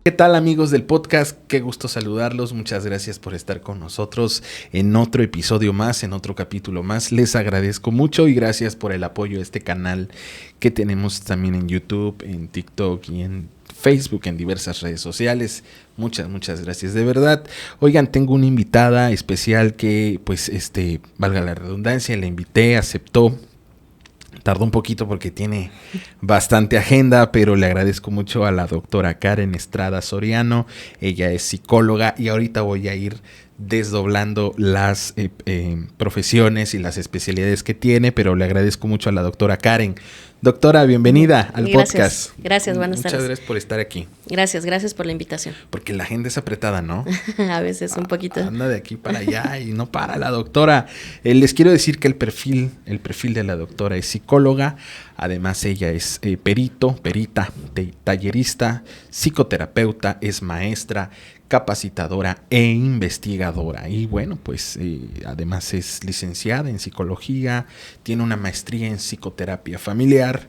¿Qué tal, amigos del podcast? Qué gusto saludarlos. Muchas gracias por estar con nosotros en otro episodio más, en otro capítulo más. Les agradezco mucho y gracias por el apoyo a este canal que tenemos también en YouTube, en TikTok y en Facebook, en diversas redes sociales. Muchas gracias, de verdad. Oigan, tengo una invitada especial que, pues, valga la redundancia, la invité, aceptó. Tardó un poquito porque tiene bastante agenda, pero le agradezco mucho a la doctora Karen Estrada Soriano. Ella es psicóloga y ahorita voy a ir desdoblando las profesiones y las especialidades que tiene, pero le agradezco mucho a la doctora Karen. Doctora, bienvenida al podcast. Gracias, buenas tardes. Muchas gracias por estar aquí. Gracias por la invitación. Porque la agenda es apretada, ¿no? A veces un poquito. Anda de aquí para allá y no para la doctora. Les quiero decir que el perfil de la doctora es psicóloga. Además, ella es perita, tallerista, psicoterapeuta, es maestra, capacitadora e investigadora. Y bueno, pues además es licenciada en psicología, tiene una maestría en psicoterapia familiar,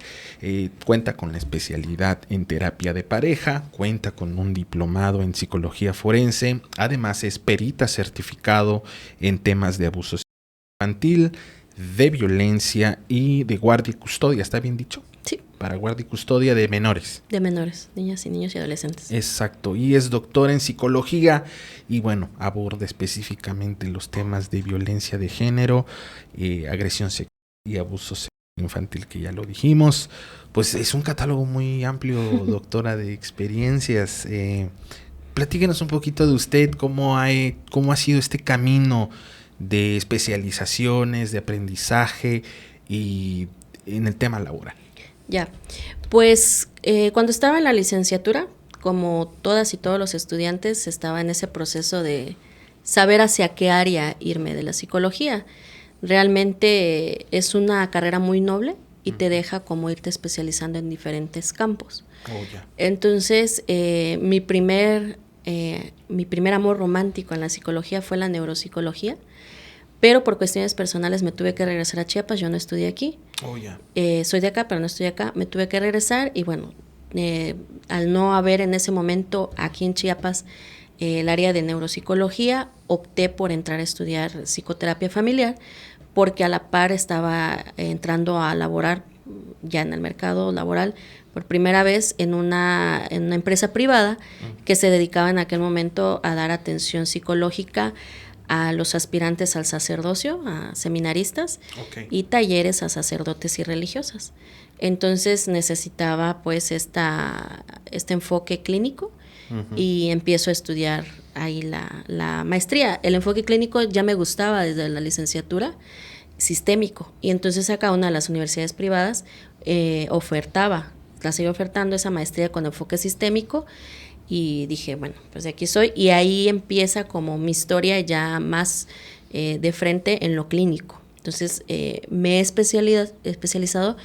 cuenta con la especialidad en terapia de pareja, cuenta con un diplomado en psicología forense, además es perita certificado en temas de abuso infantil, de violencia y de guardia y custodia, ¿está bien dicho? Sí. Para guardia y custodia de menores. De menores, niñas y niños y adolescentes. Exacto, y es doctora en psicología y bueno, aborda específicamente los temas de violencia de género, agresión sexual y abuso sexual infantil, que ya lo dijimos. Pues es un catálogo muy amplio, doctora, de experiencias. Platíquenos un poquito de usted, cómo ha sido este camino de especializaciones, de aprendizaje y en el tema laboral. Ya, pues cuando estaba en la licenciatura, como todas y todos los estudiantes, estaba en ese proceso de saber hacia qué área irme de la psicología. Realmente es una carrera muy noble y te deja como irte especializando en diferentes campos. Entonces, mi primer amor romántico en la psicología fue la neuropsicología, pero por cuestiones personales me tuve que regresar a Chiapas. Yo no estudié aquí. Soy de acá, pero no estoy acá. Me tuve que regresar y bueno, al no haber en ese momento aquí en Chiapas el área de neuropsicología, opté por entrar a estudiar psicoterapia familiar, porque a la par estaba entrando a laborar ya en el mercado laboral por primera vez en una empresa privada que se dedicaba en aquel momento a dar atención psicológica a los aspirantes al sacerdocio, a seminaristas, y talleres a sacerdotes y religiosas. Entonces necesitaba pues este enfoque clínico y empiezo a estudiar ahí la maestría. El enfoque clínico ya me gustaba desde la licenciatura, sistémico, y entonces acá una de las universidades privadas la seguí ofertando esa maestría con enfoque sistémico. Y dije, bueno, pues de aquí soy. Y ahí empieza como mi historia ya más de frente en lo clínico. Entonces me he especializado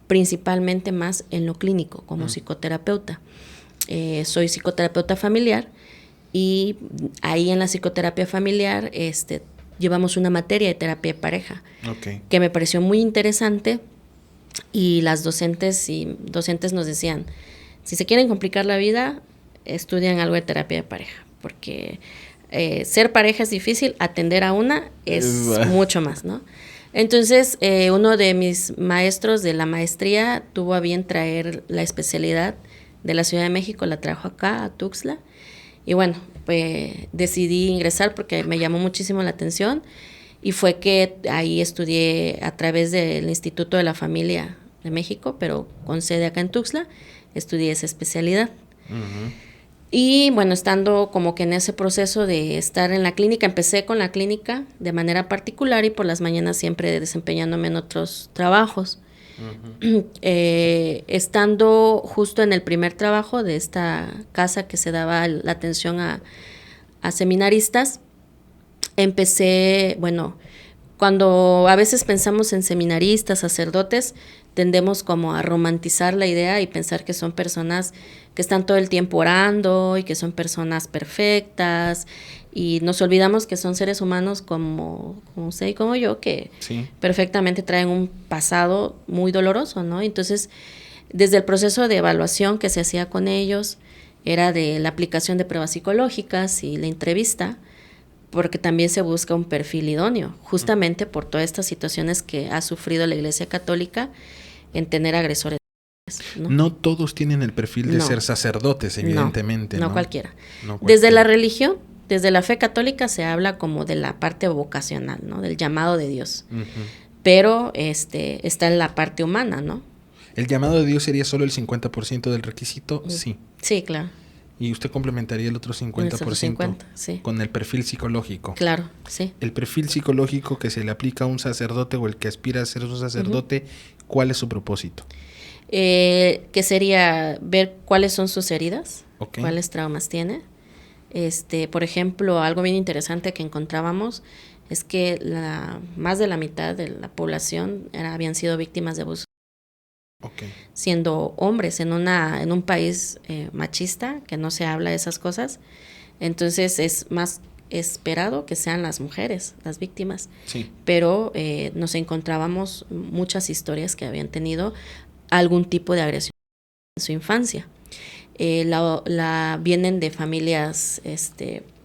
principalmente más en lo clínico, como psicoterapeuta. Soy psicoterapeuta familiar y ahí en la psicoterapia familiar llevamos una materia de terapia de pareja que me pareció muy interesante, y las docentes nos decían, si se quieren complicar la vida, estudian algo de terapia de pareja, porque ser pareja es difícil, atender a una es mucho más, ¿no? Entonces, uno de mis maestros de la maestría tuvo a bien traer la especialidad de la Ciudad de México, la trajo acá, a Tuxtla, y bueno, pues decidí ingresar porque me llamó muchísimo la atención, y fue que ahí estudié a través del Instituto de la Familia de México, pero con sede acá en Tuxtla, estudié esa especialidad. Y bueno, estando como que en ese proceso de estar en la clínica, empecé con la clínica de manera particular y por las mañanas siempre desempeñándome en otros trabajos. Estando justo en el primer trabajo de esta casa que se daba la atención a seminaristas, empecé, bueno, cuando a veces pensamos en seminaristas, sacerdotes, tendemos como a romantizar la idea y pensar que son personas que están todo el tiempo orando y que son personas perfectas, y nos olvidamos que son seres humanos como usted y como yo, que perfectamente traen un pasado muy doloroso, ¿no? Entonces, desde el proceso de evaluación que se hacía con ellos, era de la aplicación de pruebas psicológicas y la entrevista, porque también se busca un perfil idóneo, justamente por todas estas situaciones que ha sufrido la Iglesia Católica en tener agresores. No todos tienen el perfil de ser sacerdotes, evidentemente. No cualquiera. Desde la religión, desde la fe católica se habla como de la parte vocacional, ¿no? Del llamado de Dios. Pero está en la parte humana, ¿no? ¿El llamado de Dios sería solo el 50% del requisito? Sí. Sí, claro. ¿Y usted complementaría el otro 50%? Sí. Con el perfil psicológico? Claro, sí. El perfil psicológico que se le aplica a un sacerdote o el que aspira a ser un sacerdote, ¿cuál es su propósito? Que sería ver cuáles son sus heridas, Okay. cuáles traumas tiene. Por ejemplo, algo bien interesante que encontrábamos es que más de la mitad de la población habían sido víctimas de abuso. Okay. Siendo hombres en un país machista, que no se habla de esas cosas, entonces es más esperado que sean las mujeres las víctimas. Sí. Pero nos encontrábamos muchas historias que habían tenido algún tipo de agresión en su infancia. Vienen de familias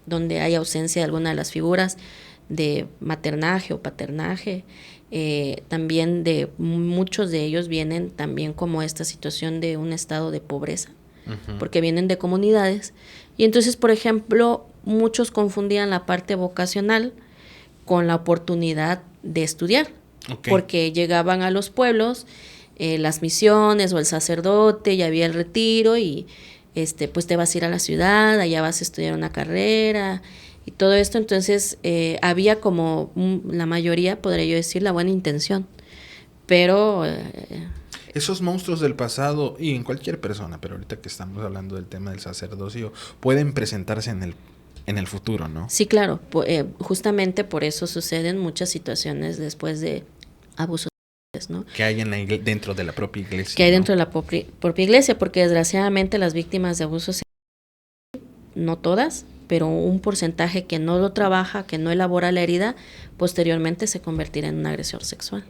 donde hay ausencia de alguna de las figuras de maternaje o paternaje. También muchos de ellos vienen también como esta situación de un estado de pobreza, porque vienen de comunidades. Y entonces, por ejemplo, muchos confundían la parte vocacional con la oportunidad de estudiar, porque llegaban a los pueblos, las misiones o el sacerdote, ya había el retiro y pues te vas a ir a la ciudad, allá vas a estudiar una carrera y todo esto. Entonces había como la mayoría, podría yo decir, la buena intención, pero esos monstruos del pasado, y en cualquier persona, pero ahorita que estamos hablando del tema del sacerdocio, pueden presentarse en el futuro, ¿no? Sí, claro, justamente por eso suceden muchas situaciones después de abusos, ¿no? Que hay dentro de la propia iglesia. Que hay dentro de la propia iglesia, porque desgraciadamente las víctimas de abusos, no todas, pero un porcentaje que no lo trabaja, que no elabora la herida, posteriormente se convertirá en un agresor sexual.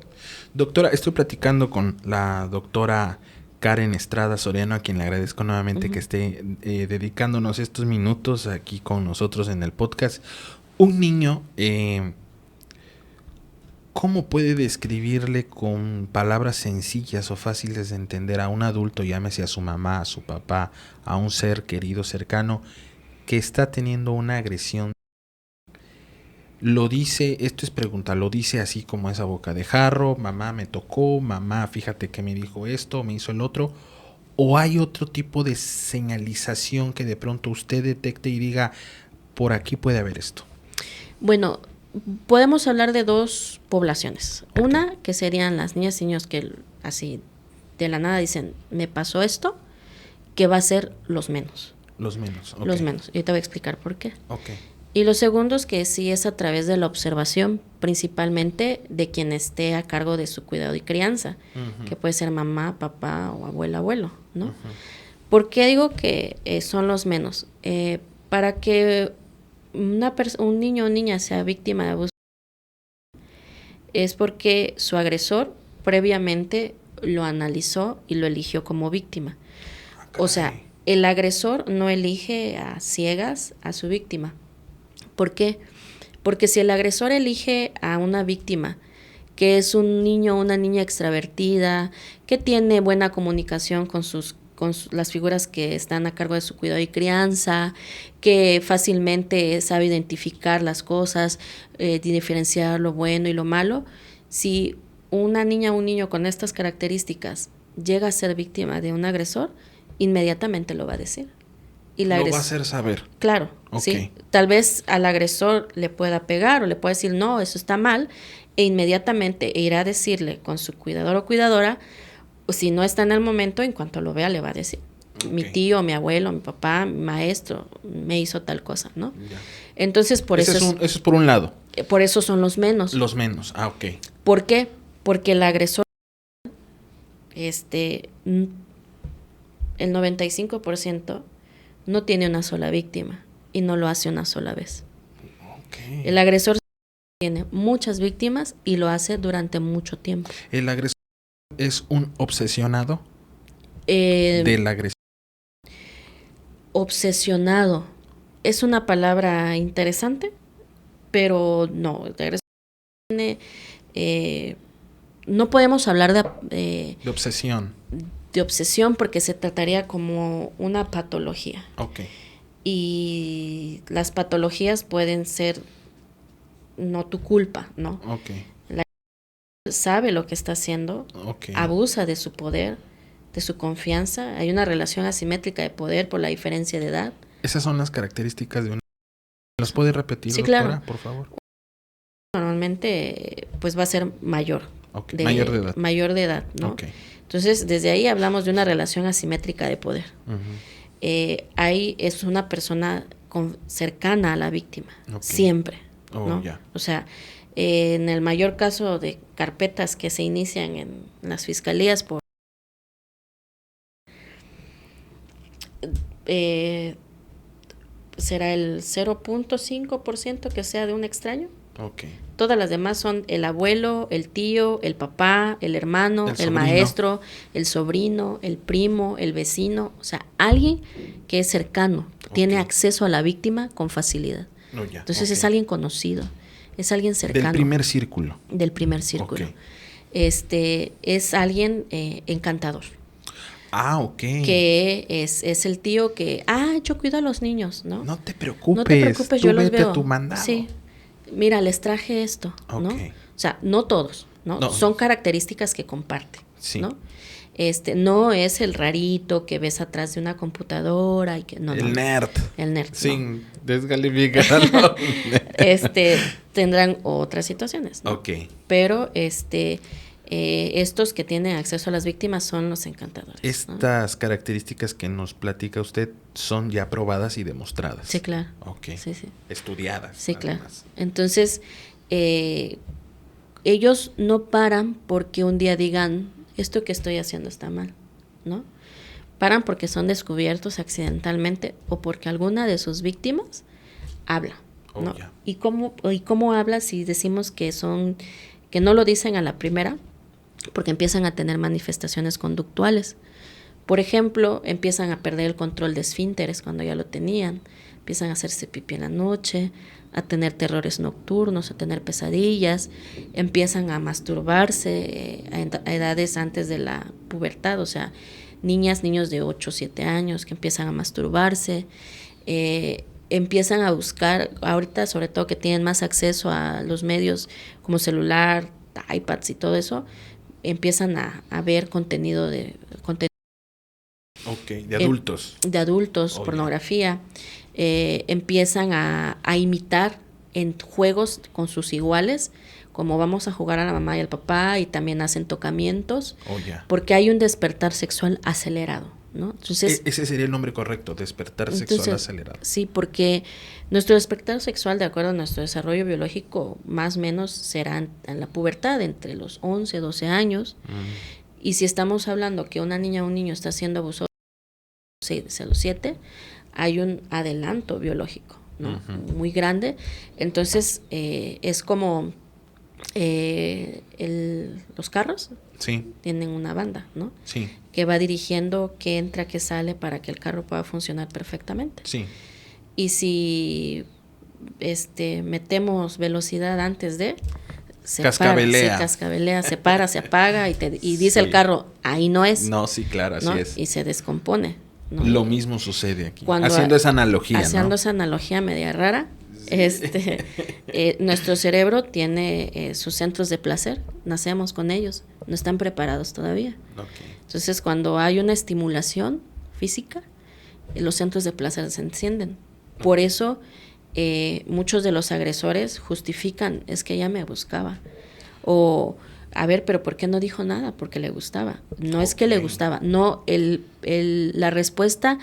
Doctora, estoy platicando con la doctora Karen Estrada Soriano, a quien le agradezco nuevamente que esté dedicándonos estos minutos aquí con nosotros en el podcast. Un niño, ¿cómo puede describirle con palabras sencillas o fáciles de entender a un adulto, llámese a su mamá, a su papá, a un ser querido, cercano, que está teniendo una agresión? Lo dice, esto es pregunta, lo dice así como esa boca de jarro: mamá me tocó, mamá fíjate que me dijo esto, me hizo el otro, o hay otro tipo de señalización que de pronto usted detecte y diga, por aquí puede haber esto? Bueno, podemos hablar de dos poblaciones. Una, que serían las niñas y niños que así de la nada dicen, me pasó esto, que va a ser los menos. Los menos. Los menos. Yo te voy a explicar por qué. Okay. Y los segundos, que sí es a través de la observación, principalmente de quien esté a cargo de su cuidado y crianza, que puede ser mamá, papá o abuela, abuelo, ¿no? ¿Por qué digo que son los menos? Para que un niño o niña sea víctima de abuso, es porque su agresor previamente lo analizó y lo eligió como víctima. O sea, el agresor no elige a ciegas a su víctima. ¿Por qué? Porque si el agresor elige a una víctima que es un niño o una niña extravertida, que tiene buena comunicación con las figuras que están a cargo de su cuidado y crianza, que fácilmente sabe identificar las cosas, diferenciar lo bueno y lo malo, si una niña o un niño con estas características llega a ser víctima de un agresor, inmediatamente lo va a decir. Y lo va a hacer saber. Claro, sí. Tal vez al agresor le pueda pegar o le pueda decir, no, eso está mal, e inmediatamente irá a decirle con su cuidador o cuidadora, o si no está en el momento, en cuanto lo vea le va a decir, mi tío, mi abuelo, mi papá, mi maestro, me hizo tal cosa, ¿no? Ya. Entonces, por eso es por un lado. Por eso son los menos. Los menos, ok. ¿Por qué? Porque el agresor, el 95% no tiene una sola víctima y no lo hace una sola vez. Okay. El agresor tiene muchas víctimas y lo hace durante mucho tiempo. ¿El agresor es un obsesionado de la agresión? obsesionado es una palabra interesante, pero no, no podemos hablar de obsesión. De obsesión porque se trataría como una patología. Ok. Y las patologías pueden ser no tu culpa, ¿no? Ok. La sabe lo que está haciendo, Okay. abusa de su poder, de su confianza. Hay una relación asimétrica de poder por la diferencia de edad. Esas son las características de una... ¿Los puede repetir, sí, doctora, claro. por favor? Normalmente, pues va a ser mayor. Okay. Mayor de edad. Mayor de edad, ¿no? Okay. Entonces, desde ahí hablamos de una relación asimétrica de poder. Uh-huh. Ahí es una persona cercana a la víctima, okay. Siempre, ¿no? Yeah. O sea, en el mayor caso de carpetas que se inician en las fiscalías por será el 0.5% que sea de un extraño. Okay. Todas las demás son el abuelo, el tío, el papá, el hermano, el maestro, el sobrino, el primo, el vecino. O sea, alguien que es cercano, okay. Tiene acceso a la víctima con facilidad. Oh, yeah. Entonces, okay. Es alguien conocido, es alguien cercano. Del primer círculo. Del primer círculo. Okay. Es alguien encantador. Ah, ok. Que es el tío que, yo cuido a los niños, ¿no? No te preocupes, no te preocupes, tú yo los vete veo. A tu mandado. Sí. Mira, les traje esto, okay. ¿no? O sea, no todos, ¿no? Son características que comparte, sí. ¿no? No es el rarito que ves atrás de una computadora y que nerd. El nerd. Sin descalificarlo. Tendrán otras situaciones, ¿no? Ok. Pero estos que tienen acceso a las víctimas son los encantadores. Estas características que nos platica usted son ya probadas y demostradas. Sí, claro. Ok. Sí, sí. Estudiadas. Sí, claro. Entonces, ellos no paran porque un día digan, esto que estoy haciendo está mal, ¿no? Paran porque son descubiertos accidentalmente o porque alguna de sus víctimas habla, ¿no? Yeah. ¿Y cómo habla si decimos que no lo dicen a la primera? Porque empiezan a tener manifestaciones conductuales. Por ejemplo, empiezan a perder el control de esfínteres cuando ya lo tenían, empiezan a hacerse pipí en la noche, a tener terrores nocturnos, a tener pesadillas, empiezan a masturbarse a edades antes de la pubertad, o sea, niños de 8 o 7 años que empiezan a masturbarse, empiezan a buscar, ahorita sobre todo que tienen más acceso a los medios como celular, iPads y todo eso, empiezan a ver contenido okay, de adultos. De adultos, pornografía. Empiezan a imitar en juegos con sus iguales, como vamos a jugar a la mamá y al papá, y también hacen tocamientos, porque hay un despertar sexual acelerado, ¿no? Entonces, ese sería el nombre correcto, despertar sexual acelerado. Sí, porque nuestro despertar sexual, de acuerdo a nuestro desarrollo biológico, más o menos será en la pubertad, entre los 11, 12 años. Y si estamos hablando que una niña o un niño está siendo abusado a los 7, hay un adelanto biológico, ¿no? Muy grande. Entonces, es como los carros. Sí. Tienen una banda, ¿no? Sí. Que va dirigiendo qué entra, qué sale para que el carro pueda funcionar perfectamente. Sí. Y si metemos velocidad antes de, cascabelea, se para, se apaga y dice el carro, ahí no es. No, sí, claro, así es. Y se descompone, ¿no? Lo mismo sucede aquí. Haciendo esa analogía, esa analogía media rara. Nuestro cerebro tiene sus centros de placer, nacemos con ellos, no están preparados todavía. Okay. Entonces, cuando hay una estimulación física, los centros de placer se encienden. Por eso, muchos de los agresores justifican, es que ella me buscaba. O, a ver, pero ¿por qué no dijo nada? Porque le gustaba. No es que le gustaba, no, la respuesta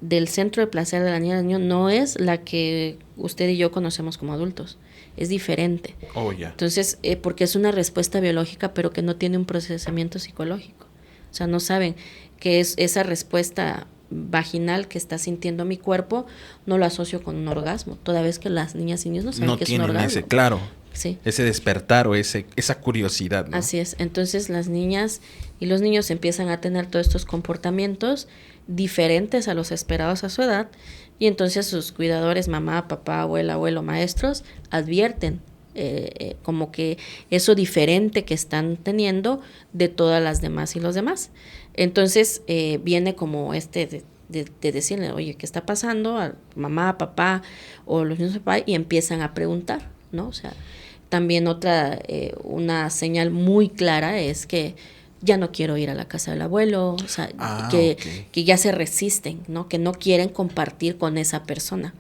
del centro de placer de la niña del niño no es la que usted y yo conocemos como adultos, es diferente. Entonces, porque es una respuesta biológica, pero que no tiene un procesamiento psicológico. O sea, no saben que es esa respuesta vaginal que está sintiendo mi cuerpo, no lo asocio con un orgasmo, toda vez que las niñas y niños no saben qué es un orgasmo. Ese, claro, sí. Ese despertar o esa curiosidad, ¿no? Así es. Entonces las niñas y los niños empiezan a tener todos estos comportamientos diferentes a los esperados a su edad, y entonces sus cuidadores, mamá, papá, abuela, abuelo, maestros, advierten como que eso diferente que están teniendo de todas las demás y los demás. Entonces viene como de decirle, oye, ¿qué está pasando? A mamá, papá o los mismos papás, y empiezan a preguntar, ¿no? O sea, también una señal muy clara es que ya no quiero ir a la casa del abuelo, o sea, que ya se resisten, ¿no? Que no quieren compartir con esa persona,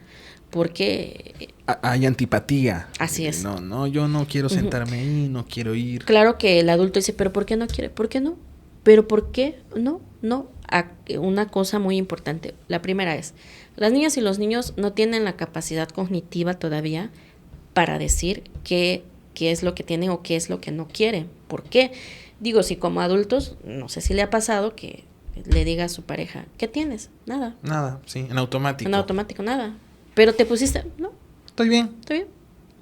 porque... Hay antipatía. Así es. No, yo no quiero sentarme ahí, no quiero ir. Claro que el adulto dice, ¿pero por qué no quiere? ¿Por qué no? ¿Pero por qué? No. Una cosa muy importante. La primera es, las niñas y los niños no tienen la capacidad cognitiva todavía para decir qué es lo que tienen o qué es lo que no quieren. ¿Por qué? Digo, si como adultos, no sé si le ha pasado que le diga a su pareja, ¿qué tienes? Nada. Nada, sí, en automático. En automático, nada. Pero te pusiste, no. Estoy bien.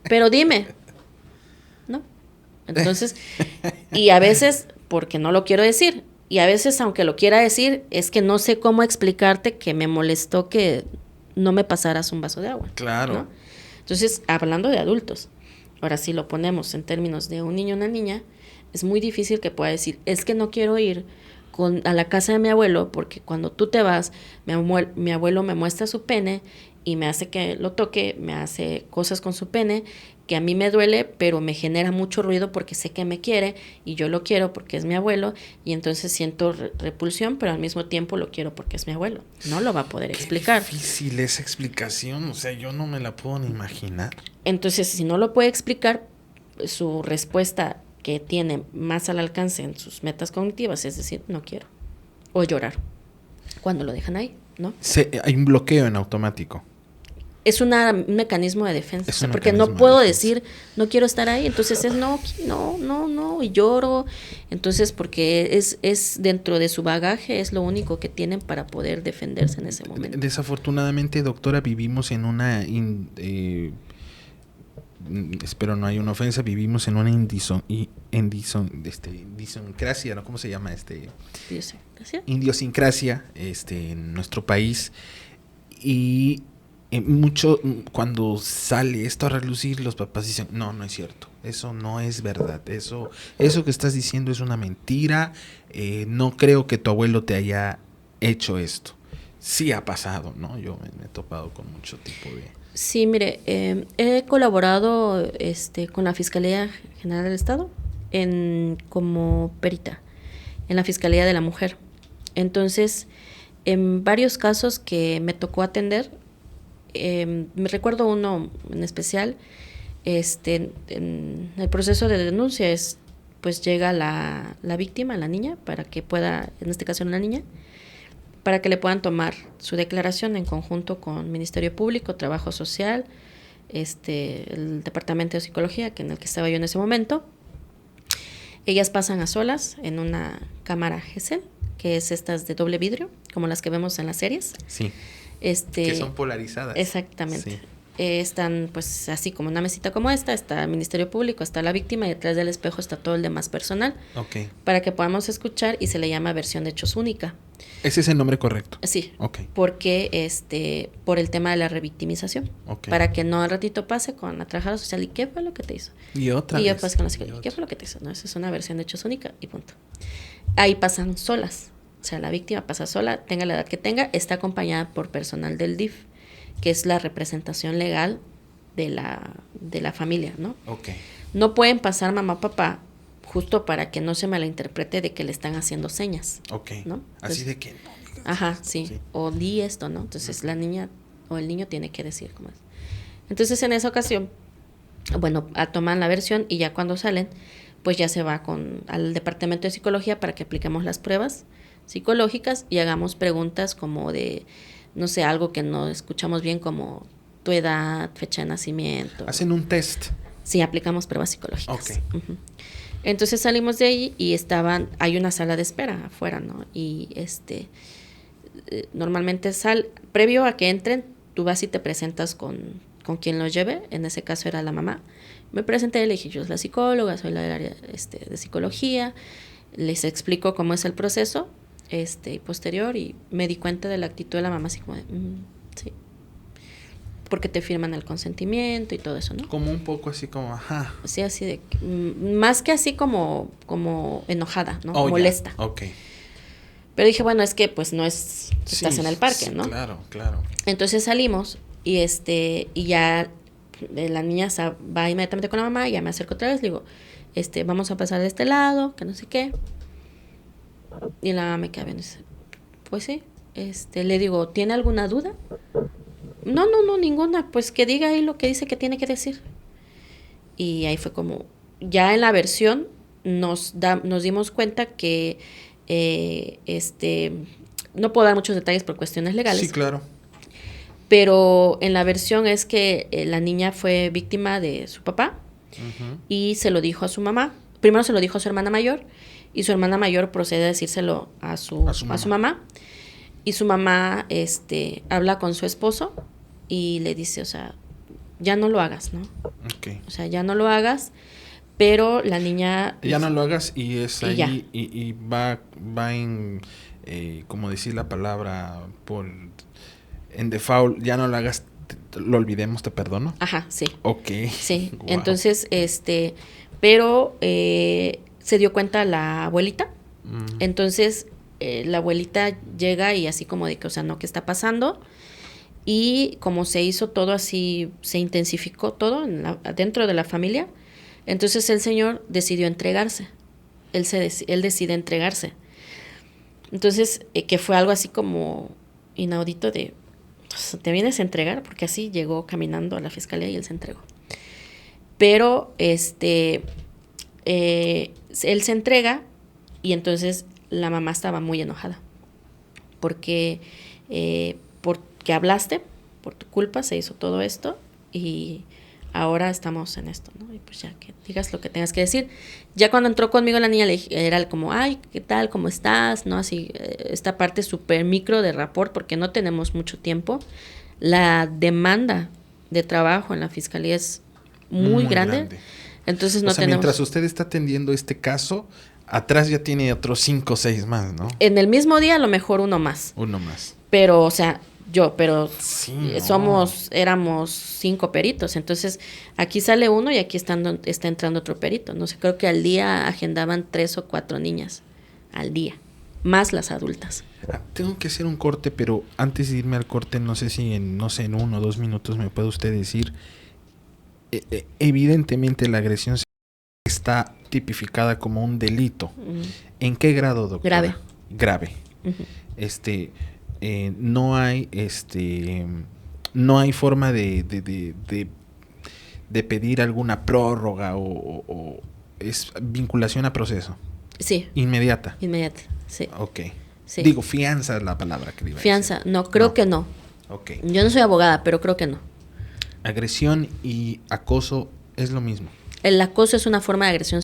Pero dime, ¿no? Entonces, y a veces, porque no lo quiero decir, y a veces, aunque lo quiera decir, es que no sé cómo explicarte que me molestó que no me pasaras un vaso de agua. Claro. ¿No? Entonces, hablando de adultos, ahora si lo ponemos en términos de un niño o una niña, es muy difícil que pueda decir, es que no quiero ir a la casa de mi abuelo porque cuando tú te vas, mi abuelo me muestra su pene y me hace que lo toque, me hace cosas con su pene que a mí me duele, pero me genera mucho ruido porque sé que me quiere y yo lo quiero porque es mi abuelo, y entonces siento repulsión, pero al mismo tiempo lo quiero porque es mi abuelo. No lo va a poder explicar. Qué difícil esa explicación, o sea, yo no me la puedo ni imaginar. Entonces, si no lo puede explicar, su respuesta que tiene más al alcance en sus metas cognitivas es decir, no quiero, o llorar, cuando lo dejan ahí, ¿no? Hay un bloqueo en automático. Es un mecanismo de defensa, porque no puedo decir, no quiero estar ahí, entonces es no, y lloro, entonces porque es dentro de su bagaje, es lo único que tienen para poder defenderse en ese momento. Desafortunadamente, doctora, vivimos en una, espero no hay una ofensa, vivimos en una idiosincrasia, ¿no? ¿Cómo se llama? Idiosincrasia, en nuestro país, y mucho, cuando sale esto a relucir, los papás dicen, no es cierto, eso no es verdad, eso que estás diciendo es una mentira, no creo que tu abuelo te haya hecho esto. Sí ha pasado, ¿no? Yo me he topado con mucho tipo de... Sí, mire, he colaborado con la Fiscalía General del Estado como perita en la Fiscalía de la Mujer. Entonces, en varios casos que me tocó atender, me recuerdo uno en especial, en el proceso de denuncia pues llega la víctima, la niña, para que pueda, en este caso una niña, para que le puedan tomar su declaración en conjunto con Ministerio Público, Trabajo Social, el Departamento de Psicología, en el que estaba yo en ese momento. Ellas pasan a solas en una cámara GESEL, que es estas de doble vidrio, como las que vemos en las series. Sí. Que son polarizadas. Exactamente. Sí. Están pues así como una mesita como esta, está el Ministerio Público, está la víctima y detrás del espejo está todo el demás personal. Okay. Para que podamos escuchar, y se le llama versión de hechos única. ¿Ese es el nombre correcto? Sí. Okay. Porque por el tema de la revictimización. Okay. Para que no al ratito pase con la trabajadora social, ¿y qué fue lo que te hizo? Y otra y vez. Y pues con la psicología, ¿qué fue lo que te hizo? No, esa es una versión de hechos única y punto. Ahí pasan solas. O sea, la víctima pasa sola, tenga la edad que tenga, está acompañada por personal del DIF, que es la representación legal de la familia, ¿no? Okay. No pueden pasar mamá, papá, justo para que no se malinterprete de que le están haciendo señas. Okay. ¿No? Entonces, así de que no. Ajá, sí. O di esto, ¿no? Entonces la niña o el niño tiene que decir cómo es. Entonces en esa ocasión, bueno, toman la versión y ya cuando salen, pues ya se va al departamento de psicología para que apliquemos las pruebas psicológicas y hagamos preguntas como de, no sé, algo que no escuchamos bien, como tu edad, fecha de nacimiento. ¿Hacen un test? Sí, aplicamos pruebas psicológicas. Okay. Uh-huh. Entonces salimos de ahí y hay una sala de espera afuera, ¿no? Y normalmente previo a que entren, tú vas y te presentas con quien los lleve, en ese caso era la mamá. Me presenté, le dije, yo soy la psicóloga, soy la del área de psicología, les explico cómo es el proceso. y posterior, y me di cuenta de la actitud de la mamá, así como de, sí, porque te firman el consentimiento y todo eso, ¿no? Como un poco así como, ajá. Sí, así de, más que así como enojada, ¿no? Molesta. Ya. Ok. Pero dije, bueno, es que pues no es, estás Sí, en el parque, sí, ¿no? Claro, claro. Entonces salimos y y ya la niña va inmediatamente con la mamá, y ya me acerco otra vez, le digo, vamos a pasar de este lado, que no sé qué. Y la mamá me queda viendo y dice, pues sí. Le digo, ¿tiene alguna duda? No, ninguna. Pues que diga ahí lo que dice que tiene que decir. Y ahí fue como, ya en la versión nos dimos cuenta que, no puedo dar muchos detalles por cuestiones legales. Sí, claro. Pero en la versión es que la niña fue víctima de su papá, y se lo dijo a su mamá. Primero se lo dijo a su hermana mayor, y su hermana mayor procede a decírselo a su mamá. Y su mamá habla con su esposo y le dice, o sea, ya no lo hagas, ¿no? Okay. O sea, ya no lo hagas, pero la niña... Ya no lo hagas y es ahí ya. y va en, como decir la palabra, en default, ya no lo hagas, lo olvidemos, te perdono. Ajá, sí. Ok. Sí, Wow. entonces, pero se dio cuenta la abuelita. Entonces, la abuelita llega y así como de que, o sea, no, ¿qué está pasando? Y como se hizo todo así, se intensificó todo dentro de la familia, entonces el señor decidió entregarse. Él decide entregarse. Entonces, que fue algo así como inaudito de, ¿te vienes a entregar? Porque así llegó caminando a la fiscalía y él se entregó. Pero, él se entrega, y entonces la mamá estaba muy enojada. Porque hablaste, por tu culpa se hizo todo esto, y ahora estamos en esto, ¿no? Y pues ya que digas lo que tengas que decir. Ya cuando entró conmigo la niña, era como, ay, ¿qué tal? ¿Cómo estás? ¿No? Así, esta parte súper micro de rapport, porque no tenemos mucho tiempo. La demanda de trabajo en la fiscalía es muy grande. Entonces no tenemos... Mientras usted está atendiendo este caso, atrás ya tiene otros 5 o 6 más, ¿no? En el mismo día a lo mejor uno más. Pero, o sea, sí, éramos 5 peritos. Entonces, aquí sale uno y aquí está entrando otro perito. No sé, creo que al día agendaban 3 o 4 niñas. Al día. Más las adultas. Tengo que hacer un corte, pero antes de irme al corte, no sé si en 1 o 2 minutos me puede usted decir. Evidentemente la agresión está tipificada como un delito. ¿En qué grado, doctora? Grave. No hay forma de pedir alguna prórroga o es vinculación a proceso. Sí. Inmediata, sí. Ok. Sí. Digo, fianza es la palabra que iba a decir. Fianza, no, creo que no. Ok. Yo no soy abogada, pero creo que no. Agresión y acoso es lo mismo. El acoso es una forma de agresión.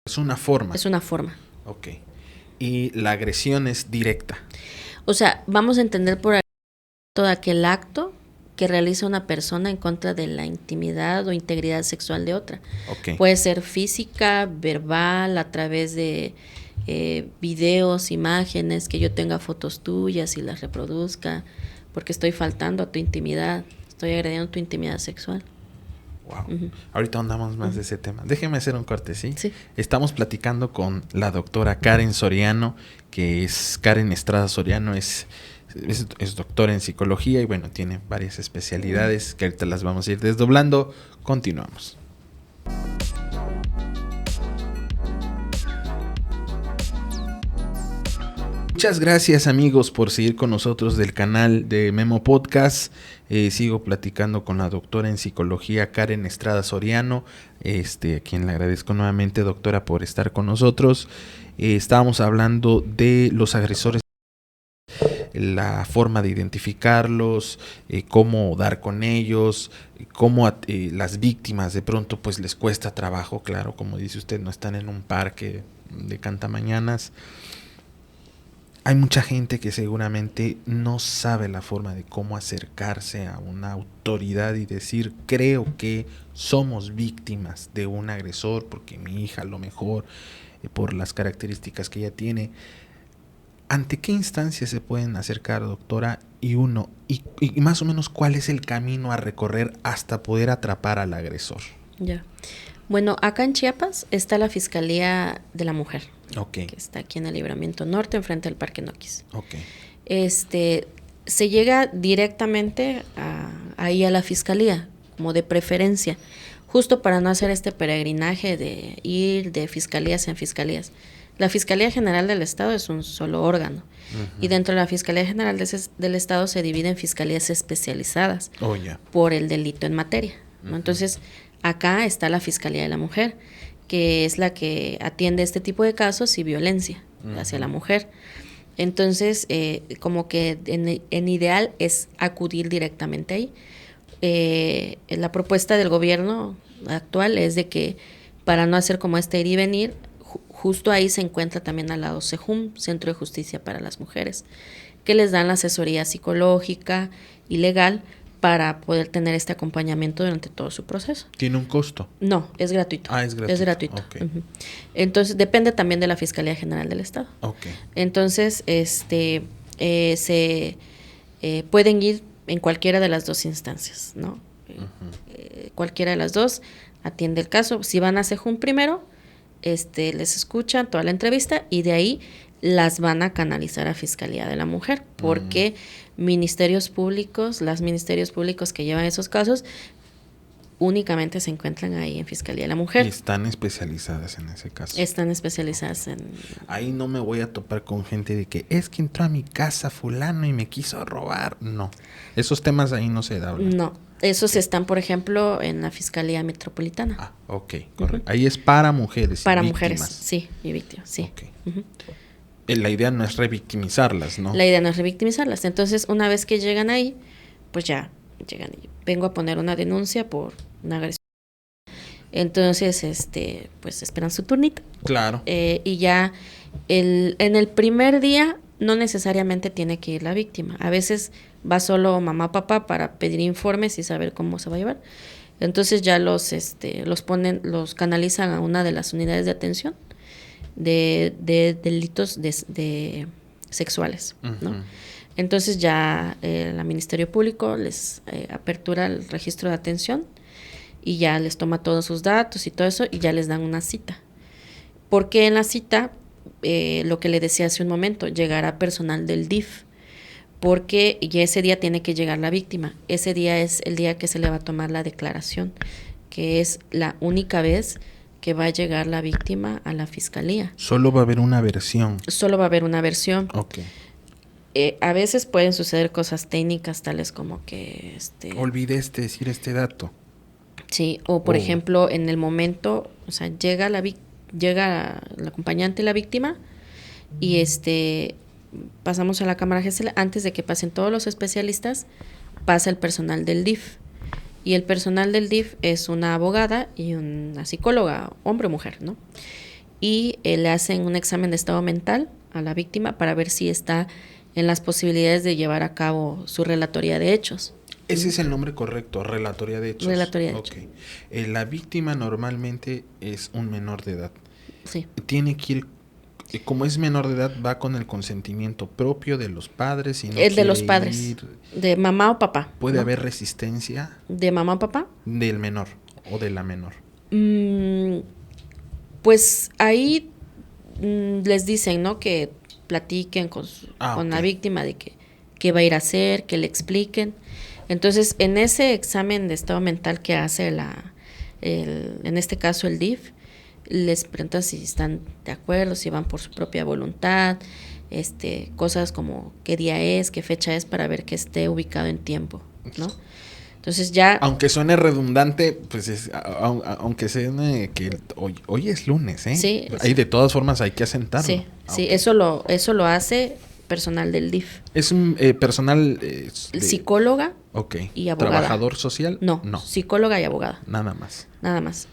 Es una forma. Ok. Y la agresión es directa. O sea, vamos a entender por todo aquel acto que realiza una persona en contra de la intimidad o integridad sexual de otra. Okay. Puede ser física, verbal, a través de videos, imágenes, que yo tenga fotos tuyas y las reproduzca, porque estoy faltando a tu intimidad, estoy agrediendo tu intimidad sexual. Wow. Ahorita andamos más de ese tema. Déjeme hacer un corte, ¿sí? Sí. Estamos platicando con la doctora Karen Soriano, que es Karen Estrada Soriano, es doctora en psicología y bueno, tiene varias especialidades que ahorita las vamos a ir desdoblando. Continuamos. Muchas gracias, amigos, por seguir con nosotros del canal de Memo Podcast. Sigo platicando con la doctora en psicología Karen Estrada Soriano, a quien le agradezco nuevamente, doctora, por estar con nosotros. Estábamos hablando de los agresores, la forma de identificarlos, cómo dar con ellos, cómo las víctimas de pronto pues les cuesta trabajo, claro, como dice usted, no están en un parque de cantamañanas. Hay mucha gente que seguramente no sabe la forma de cómo acercarse a una autoridad y decir, creo que somos víctimas de un agresor porque mi hija a lo mejor, por las características que ella tiene. ¿ante qué instancias se pueden acercar, doctora? Y más o menos, ¿cuál es el camino a recorrer hasta poder atrapar al agresor? Ya. Bueno, acá en Chiapas está la Fiscalía de la Mujer, Okay. que está aquí en el Libramiento Norte, enfrente del Parque Noquis. Okay. Se llega directamente ahí a la Fiscalía, como de preferencia, justo para no hacer este peregrinaje de ir de fiscalías en fiscalías. La Fiscalía General del Estado es un solo órgano. Y dentro de la Fiscalía General del Estado se divide en fiscalías especializadas por el delito en materia, ¿no? Entonces, acá está la Fiscalía de la Mujer, que es la que atiende este tipo de casos y violencia hacia la mujer. Entonces, como que en ideal es acudir directamente ahí. La propuesta del gobierno actual es de que para no hacer como ir y venir, justo ahí se encuentra también al lado CEJUM, Centro de Justicia para las Mujeres, que les dan la asesoría psicológica y legal para poder tener este acompañamiento durante todo su proceso. ¿Tiene un costo? No, es gratuito. Es gratuito. Es gratuito. Okay. Entonces, depende también de la Fiscalía General del Estado. Okay. Entonces, se pueden ir en cualquiera de las dos instancias, ¿no? Cualquiera de las dos atiende el caso. Si van a CEJUM primero, les escuchan toda la entrevista y de ahí las van a canalizar a Fiscalía de la Mujer, porque las ministerios públicos que llevan esos casos únicamente se encuentran ahí en Fiscalía de la Mujer. Y están especializadas en ese caso. Están especializadas en... Ahí no me voy a topar con gente de que es que entró a mi casa fulano y me quiso robar. No, esos temas ahí no se hablan. No, esos están, por ejemplo, en la Fiscalía Metropolitana. Ah, ok, correcto. Ahí es para mujeres. Para víctimas. Mujeres, sí, y víctimas, sí. Okay. La idea no es revictimizarlas, ¿no? La idea no es revictimizarlas. Entonces, una vez que llegan ahí, pues ya llegan y vengo a poner una denuncia por una agresión. Entonces, pues esperan su turnito. Claro. Y ya en el primer día no necesariamente tiene que ir la víctima. A veces va solo mamá, papá para pedir informes y saber cómo se va a llevar. Entonces ya los canalizan a una de las unidades de atención de delitos de sexuales, ¿no? Entonces ya el Ministerio Público les apertura el registro de atención y ya les toma todos sus datos y todo eso y ya les dan una cita. Porque en la cita, lo que le decía hace un momento, llegará personal del DIF, porque ya ese día tiene que llegar la víctima. Ese día es el día que se le va a tomar la declaración, que es la única vez que va a llegar la víctima a la fiscalía. Solo va a haber una versión. Solo va a haber una versión. Okay. A veces pueden suceder cosas técnicas tales como que... Olvidé decir este dato. Sí, o por ejemplo, en el momento, o sea, llega la acompañante y la víctima y pasamos a la cámara GESEL. Antes de que pasen todos los especialistas, pasa el personal del DIF. Y el personal del DIF es una abogada y una psicóloga, hombre o mujer, ¿no? Y le hacen un examen de estado mental a la víctima para ver si está en las posibilidades de llevar a cabo su relatoría de hechos. Ese es el nombre correcto, relatoría de hechos. Relatoría de hechos. La víctima normalmente es un menor de edad. Sí. Tiene que ir, como es menor de edad, va con el consentimiento propio de los padres. Y no el de los padres, de mamá o papá. ¿Puede haber resistencia? ¿De mamá o papá? Del menor o de la menor. Pues ahí les dicen, ¿no? Que platiquen con la víctima de qué va a ir a hacer, que le expliquen. Entonces, en ese examen de estado mental que hace en este caso el DIF, les preguntan si están de acuerdo, si van por su propia voluntad, cosas como qué día es, qué fecha es, para ver que esté ubicado en tiempo, ¿no? Entonces ya... Aunque suene redundante, pues aunque suene que hoy es lunes, ¿eh? Sí. Ahí de todas formas hay que asentarlo. Sí, sí, eso lo hace personal del DIF. ¿Es un personal psicóloga y abogada? ¿Trabajador social? No, psicóloga y abogada. Nada más. Nada más.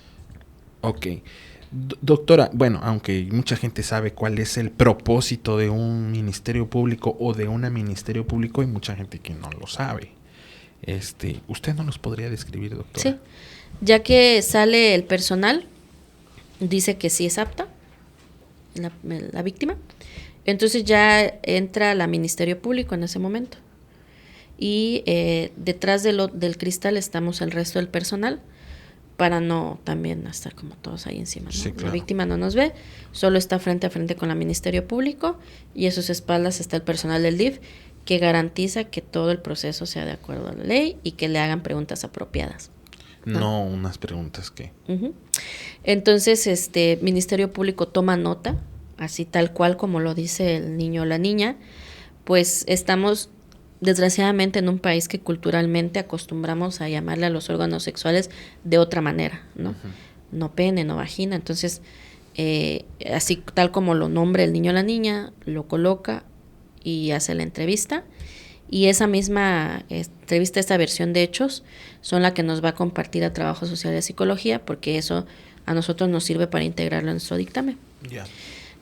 Ok. Doctora, bueno, aunque mucha gente sabe cuál es el propósito de un ministerio público o de una ministerio público, hay mucha gente que no lo sabe. ¿Usted no los podría describir, doctora? Sí, ya que sale el personal, dice que sí es apta la víctima. Entonces ya entra la Ministerio Público en ese momento. Y detrás del cristal estamos el resto del personal para no también estar como todos ahí encima, ¿no? Sí, claro. La víctima no nos ve, solo está frente a frente con la Ministerio Público y a sus espaldas está el personal del DIF que garantiza que todo el proceso sea de acuerdo a la ley y que le hagan preguntas apropiadas. No unas preguntas que... Uh-huh. Entonces, Ministerio Público toma nota, así tal cual como lo dice el niño o la niña, pues estamos desgraciadamente en un país que culturalmente acostumbramos a llamarle a los órganos sexuales de otra manera, ¿no? Uh-huh. No pene, no vagina. Entonces, así tal como lo nombra el niño o la niña, lo coloca y hace la entrevista. Y esa misma entrevista, esta versión de hechos, son la que nos va a compartir a Trabajo Social y a Psicología, porque eso a nosotros nos sirve para integrarlo en nuestro dictamen. Yeah.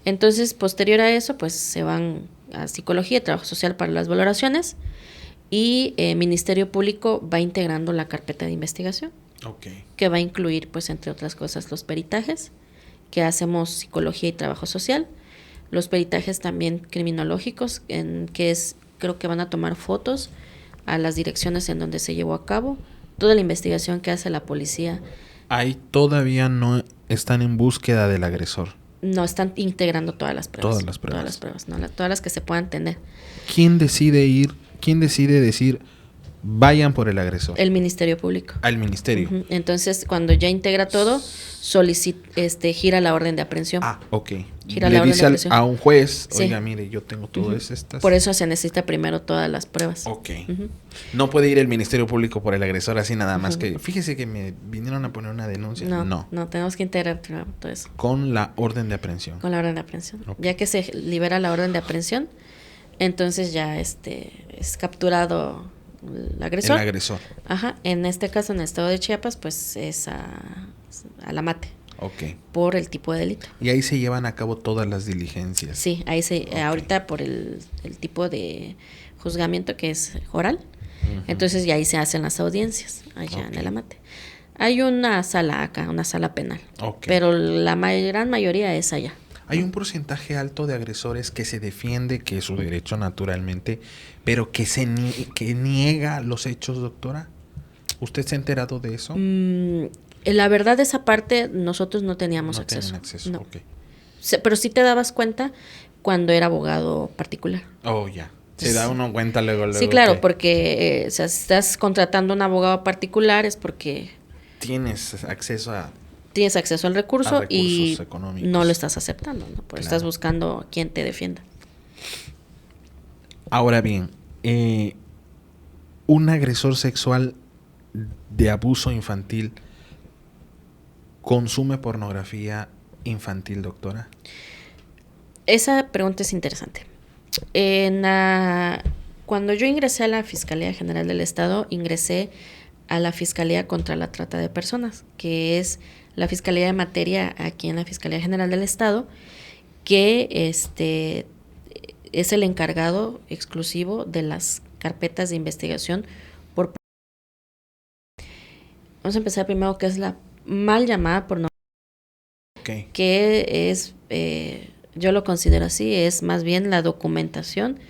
Entonces, posterior a eso, pues se van a Psicología y Trabajo Social para las valoraciones y Ministerio Público va integrando la carpeta de investigación, que va a incluir, pues entre otras cosas, los peritajes que hacemos Psicología y Trabajo Social, los peritajes también criminológicos, creo que van a tomar fotos a las direcciones en donde se llevó a cabo, toda la investigación que hace la policía. Ahí todavía no están en búsqueda del agresor. No, están integrando todas las pruebas. Todas las pruebas, ¿no? Todas las que se puedan tener. ¿Quién decide decir vayan por el agresor? El Ministerio Público. Al Ministerio. Uh-huh. Entonces, cuando ya integra todo, gira la orden de aprehensión. Ok. Gira Le la orden dice de aprehensión a un juez, sí. Oiga, mire, yo tengo todas estas. Por eso se necesita primero todas las pruebas. Ok. Uh-huh. No puede ir el Ministerio Público por el agresor así nada más que, fíjese que me vinieron a poner una denuncia. No, tenemos que integrar todo eso. Con la orden de aprehensión. Con la orden de aprehensión. Okay. Ya que se libera la orden de aprehensión, entonces ya es capturado el agresor. El agresor. Ajá. En este caso, en el estado de Chiapas, pues es a la mate. Ok. Por el tipo de delito. Y ahí se llevan a cabo todas las diligencias. Sí, ahí ahorita por el tipo de juzgamiento que es oral, entonces ya ahí se hacen las audiencias allá en el Amate. Hay una sala acá, una sala penal, pero la gran mayoría es allá. Hay un porcentaje alto de agresores que se defiende, que es su derecho naturalmente, pero que que niega los hechos, doctora. ¿Usted se ha enterado de eso? La verdad, esa parte nosotros no teníamos acceso. No. Okay. Pero sí te dabas cuenta cuando era abogado particular. Oh, ya. Se da uno cuenta luego. Sí, claro, porque si estás contratando a un abogado particular es porque tienes acceso al recurso y económicos. No lo estás aceptando, ¿no? Porque estás buscando quien te defienda. Ahora bien, un agresor sexual de abuso infantil ¿consume pornografía infantil, doctora? Esa pregunta es interesante. Cuando yo ingresé a la Fiscalía General del Estado, ingresé a la Fiscalía contra la Trata de Personas, que es la Fiscalía de Materia aquí en la Fiscalía General del Estado, que es el encargado exclusivo de las carpetas de investigación por... Vamos a empezar primero, que es la mal llamada pornografía, que es, yo lo considero así, es más bien la documentación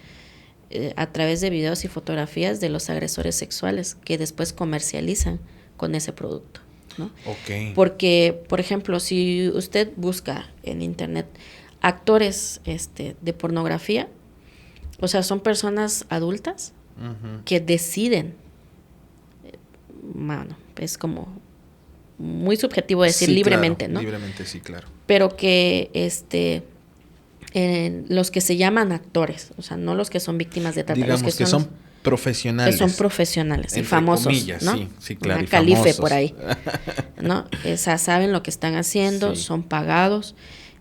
a través de videos y fotografías de los agresores sexuales que después comercializan con ese producto, ¿no? Porque, por ejemplo, si usted busca en internet actores de pornografía, o sea, son personas adultas que deciden, es como muy subjetivo decir libremente, claro, ¿no? Libremente, sí, claro. Pero que los que se llaman actores, o sea, no los que son víctimas de trata, digamos los que son profesionales. Que son profesionales y famosos, comillas, ¿no? Sí, claro. Una calife por ahí, ¿no? O sea, saben lo que están haciendo, son pagados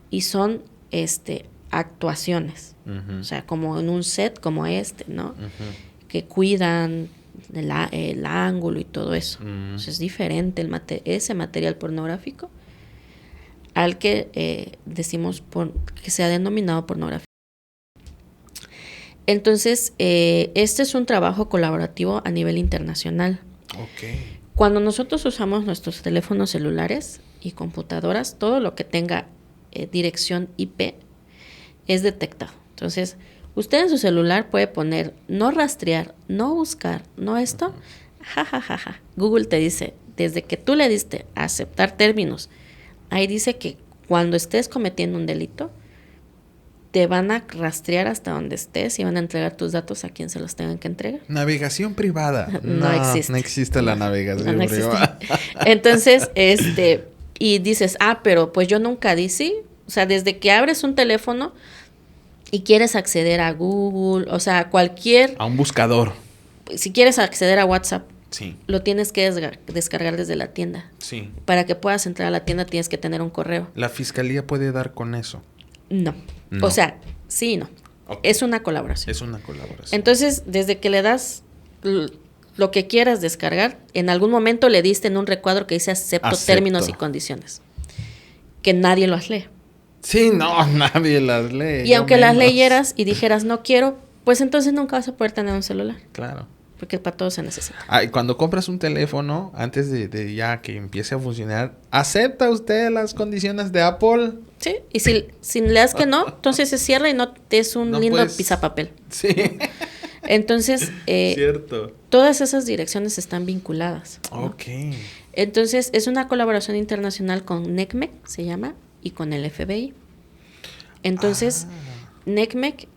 y son actuaciones. O sea, como en un set como ¿no? Que cuidan el ángulo y todo eso. Entonces es diferente ese material pornográfico al que decimos que se ha denominado pornografía. Entonces, este es un trabajo colaborativo a nivel internacional. Cuando nosotros usamos nuestros teléfonos celulares y computadoras, todo lo que tenga dirección IP es detectado. Entonces, usted en su celular puede poner no rastrear, no buscar, no esto. Ja. Google te dice, desde que tú le diste a aceptar términos, ahí dice que cuando estés cometiendo un delito, te van a rastrear hasta donde estés y van a entregar tus datos a quien se los tengan que entregar. Navegación privada. No existe. No existe la navegación privada. Entonces, y dices, pero pues yo nunca di, sí. O sea, desde que abres un teléfono y quieres acceder a Google, o sea, A un buscador. Si quieres acceder a WhatsApp, Sí. lo tienes que descargar desde la tienda. Sí. Para que puedas entrar a la tienda tienes que tener un correo. ¿La fiscalía puede dar con eso? No. No. O sea, sí y no. Okay. Es una colaboración. Es una colaboración. Entonces, desde que le das lo que quieras descargar, en algún momento le diste en un recuadro que dice acepto términos y condiciones. Que nadie los lee. Sí, no, nadie las lee. Y aunque las leyeras y dijeras no quiero, pues entonces nunca vas a poder tener un celular. Claro. Porque para todo se necesita. Y cuando compras un teléfono, antes de ya que empiece a funcionar, ¿acepta usted las condiciones de Apple? Sí, y si le das que no, entonces se cierra y no es un lindo pisapapel. Sí. Entonces, Cierto. Todas esas direcciones están vinculadas, ¿no? Ok. Entonces, es una colaboración internacional con NECMEC, se llama, y con el FBI. Entonces, NECMEC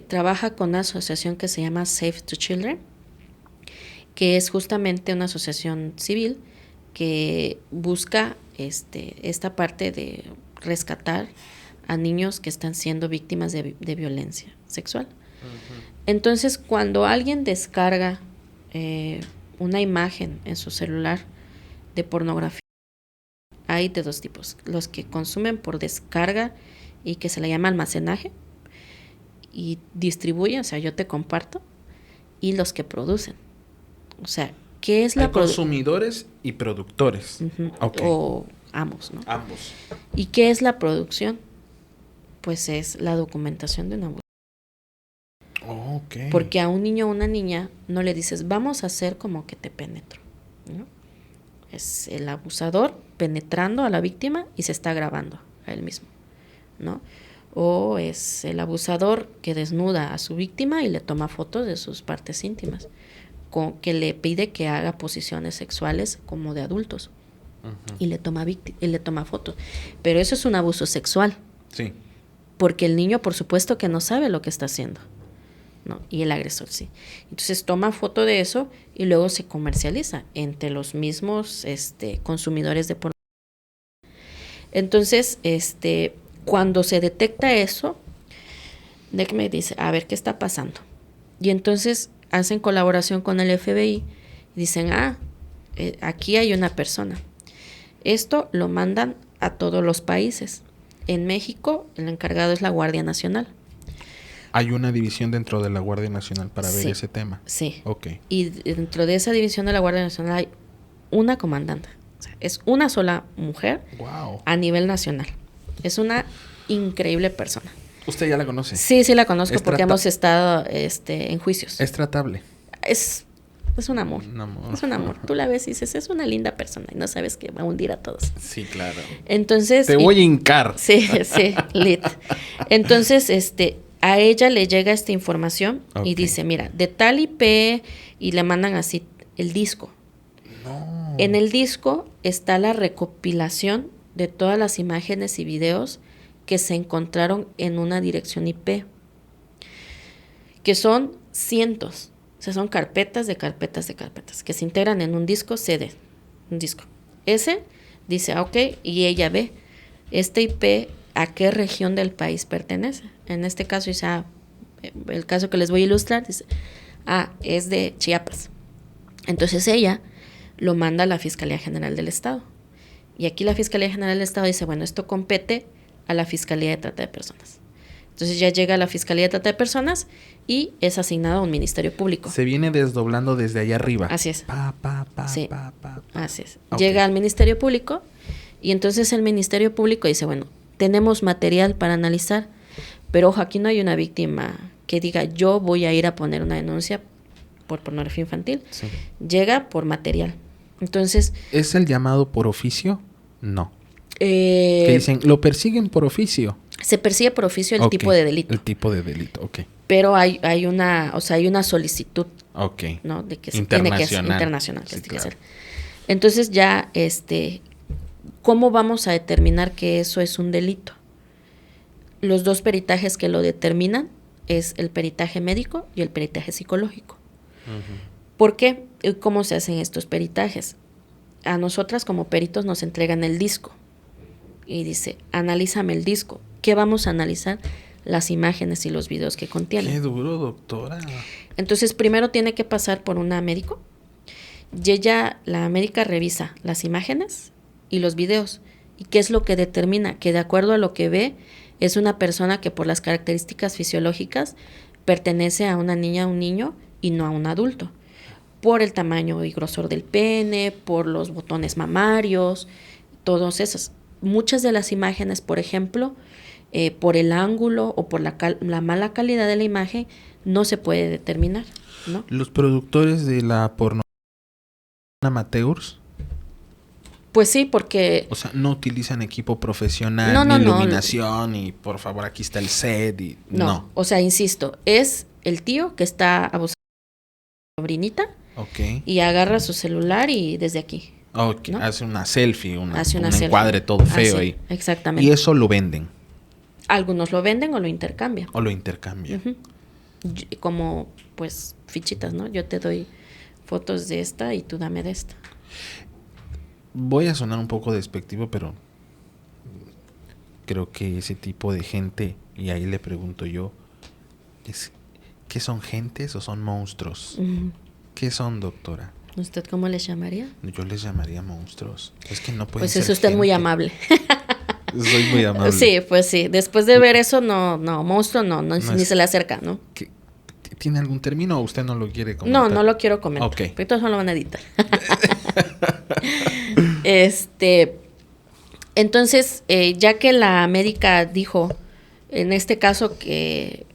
trabaja con una asociación que se llama Save to Children, que es justamente una asociación civil que busca esta parte de rescatar a niños que están siendo víctimas de violencia sexual. Uh-huh. Entonces, cuando alguien descarga una imagen en su celular de pornografía, hay de dos tipos: los que consumen por descarga y que se le llama almacenaje y distribuyen, o sea, yo te comparto, y los que producen. O sea, ¿qué es la consumidores y productores? Uh-huh. Okay. O ambos, ¿no? Ambos. ¿Y qué es la producción? Pues es la documentación de un abuso. Okay. Porque a un niño o una niña no le dices, vamos a hacer como que te penetro, ¿no? Es el abusador penetrando a la víctima y se está grabando a él mismo, ¿no? O es el abusador que desnuda a su víctima y le toma fotos de sus partes íntimas, que le pide que haga posiciones sexuales como de adultos. Uh-huh. y le toma fotos. Pero eso es un abuso sexual. Sí. Porque el niño, por supuesto, que no sabe lo que está haciendo, ¿no? Y el agresor sí. Entonces toma foto de eso y luego se comercializa entre los mismos consumidores de pornografía. Entonces, cuando se detecta eso, NEC me dice, a ver qué está pasando. Y entonces hacen colaboración con el FBI y dicen, aquí hay una persona. Esto lo mandan a todos los países. En México, el encargado es la Guardia Nacional. Hay una división dentro de la Guardia Nacional para ver ese tema. Sí. Okay. Y dentro de esa división de la Guardia Nacional hay una comandante. O sea, es una sola mujer. Wow. A nivel nacional. Es una increíble persona. ¿Usted ya la conoce? Sí, la conozco porque hemos estado en juicios. ¿Es tratable? Es un amor. Es un amor. Tú la ves y dices, es una linda persona y no sabes que va a hundir a todos. Sí, claro. Entonces... Te voy a hincar. Sí, lit. Entonces, a ella le llega esta información y dice, mira, de tal IP, y le mandan así el disco. No. En el disco está la recopilación de todas las imágenes y videos que se encontraron en una dirección IP, que son cientos. O sea, son carpetas de carpetas de carpetas que se integran en un disco CD, un disco. Ese dice, ok, y ella ve este IP a qué región del país pertenece. En este caso dice, el caso que les voy a ilustrar, dice, es de Chiapas. Entonces ella lo manda a la Fiscalía General del Estado. Y aquí la Fiscalía General del Estado dice, bueno, esto compete a la Fiscalía de Trata de Personas. Entonces ya llega a la Fiscalía de Trata de Personas y es asignado a un ministerio público. Se viene desdoblando desde allá arriba. Así es. Sí. Así es. Okay. Llega al ministerio público y entonces el ministerio público dice, bueno, tenemos material para analizar, pero ojo, aquí no hay una víctima que diga, yo voy a ir a poner una denuncia por pornografía infantil. Sí. Llega por material. Entonces... ¿Es el llamado por oficio? No. Que dicen, lo persiguen por oficio. Se persigue por oficio el Ok, tipo de delito. El tipo de delito, ok. Pero hay una, o sea, hay una solicitud, Ok. ¿no? De que se tiene que hacer Internacional. internacional. Que Sí, se tiene que claro. hacer. Entonces ya, ¿cómo vamos a determinar que eso es un delito? Los dos peritajes que lo determinan es el peritaje médico y el peritaje psicológico. ¿Por qué? ¿Cómo se hacen estos peritajes? A nosotras como peritos nos entregan el disco y dice, analízame el disco. ¿Qué vamos a analizar? Las imágenes y los videos que contienen. Qué duro, doctora. Entonces, primero tiene que pasar por una médico y ella, la médica, revisa las imágenes y los videos. ¿Y qué es lo que determina? Que de acuerdo a lo que ve, es una persona que por las características fisiológicas pertenece a una niña o un niño y no a un adulto. Por el tamaño y grosor del pene, por los botones mamarios, todos esos. Muchas de las imágenes, por ejemplo, por el ángulo o por la mala calidad de la imagen, no se puede determinar, ¿no? Los productores de la porno amateurs, Pues sí, porque... o sea, no utilizan equipo profesional, No, ni no, no. iluminación, y por favor, aquí está el set, y no. O sea, insisto, es el tío que está abusando de la sobrinita Ok. y agarra su celular y desde aquí. Ok, ¿no? hace una selfie, Hace una un selfie. encuadre todo feo Así, ahí. exactamente. Y eso lo venden Algunos lo venden o lo intercambian. o lo intercambian. Ujú. Como, pues, fichitas, ¿no? Yo te doy fotos de esta y tú dame de esta. Voy a sonar un poco despectivo, pero creo que ese tipo de gente, y ahí le pregunto yo, ¿qué son gentes o son monstruos? ¿Qué son, doctora? ¿Usted cómo les llamaría? Yo les llamaría monstruos. Es que no pueden Pues ser es usted muy gente. amable. Soy muy amable. Sí, pues sí. Después de ver eso, no, monstruo ni es- se le acerca, ¿no? ¿Tiene algún término o usted no lo quiere comentar? No lo quiero comentar. Ok. Porque todos no lo van a editar. Entonces, ya que la médica dijo, en este caso que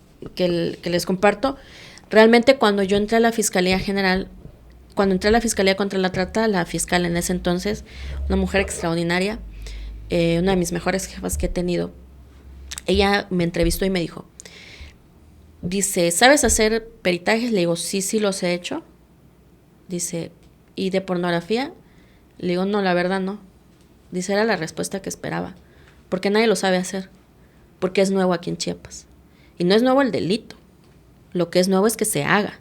les comparto, realmente cuando yo entré a la Fiscalía General, cuando entré a la Fiscalía contra la Trata, la fiscal en ese entonces, una mujer extraordinaria, una de mis mejores jefas que he tenido, ella me entrevistó y me dijo, dice, ¿sabes hacer peritajes? Le digo, sí los he hecho. Dice, ¿y de pornografía? Le digo, no, la verdad no. Dice, era la respuesta que esperaba. Porque nadie lo sabe hacer. Porque es nuevo aquí en Chiapas. Y no es nuevo el delito. Lo que es nuevo es que se haga.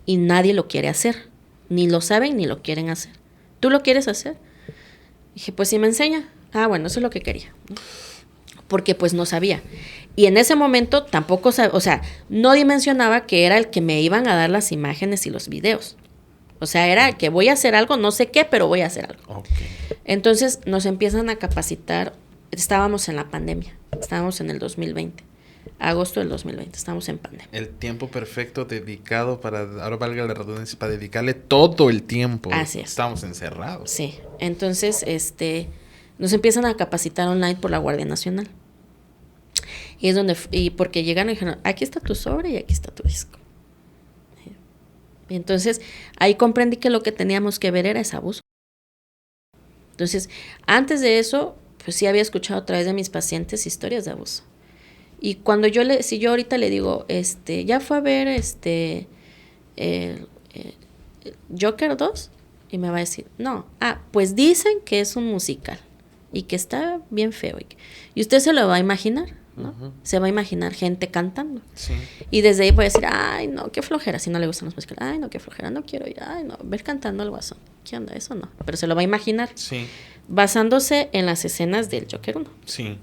Y nadie lo quiere hacer. Ni lo saben ni lo quieren hacer. ¿Tú lo quieres hacer? Dije, pues sí me enseña. Ah, bueno, eso es lo que quería, ¿no? Porque pues no sabía. Y en ese momento tampoco sabía, o sea, no dimensionaba que era el que me iban a dar las imágenes y los videos. O sea, era que voy a hacer algo, no sé qué, pero voy a hacer algo. Okay. Entonces nos empiezan a capacitar. Estábamos en la pandemia, estábamos en el 2020, agosto del 2020, estábamos en pandemia. El tiempo perfecto dedicado para, ahora valga la redundancia, para dedicarle todo el tiempo. Así es. Estábamos encerrados. Sí, entonces nos empiezan a capacitar online por la Guardia Nacional. Y es donde, y porque llegaron y dijeron, aquí está tu sobre y aquí está tu disco. Y entonces ahí comprendí que lo que teníamos que ver era ese abuso. Entonces, antes de eso, pues sí había escuchado a través de mis pacientes historias de abuso. Y cuando si yo ahorita le digo, ya fue a ver Joker 2, y me va a decir, no, pues dicen que es un musical y que está bien feo. Y usted se lo va a imaginar, ¿no? Uh-huh. Se va a imaginar gente cantando. Sí. Y desde ahí puede decir, ay, no, qué flojera, si no le gustan los musicales, ay, no, qué flojera, no quiero ir, ay, no, ver cantando al Guasón, ¿qué onda? Eso no, pero se lo va a imaginar. Sí. Basándose en las escenas del Joker 1. Sí.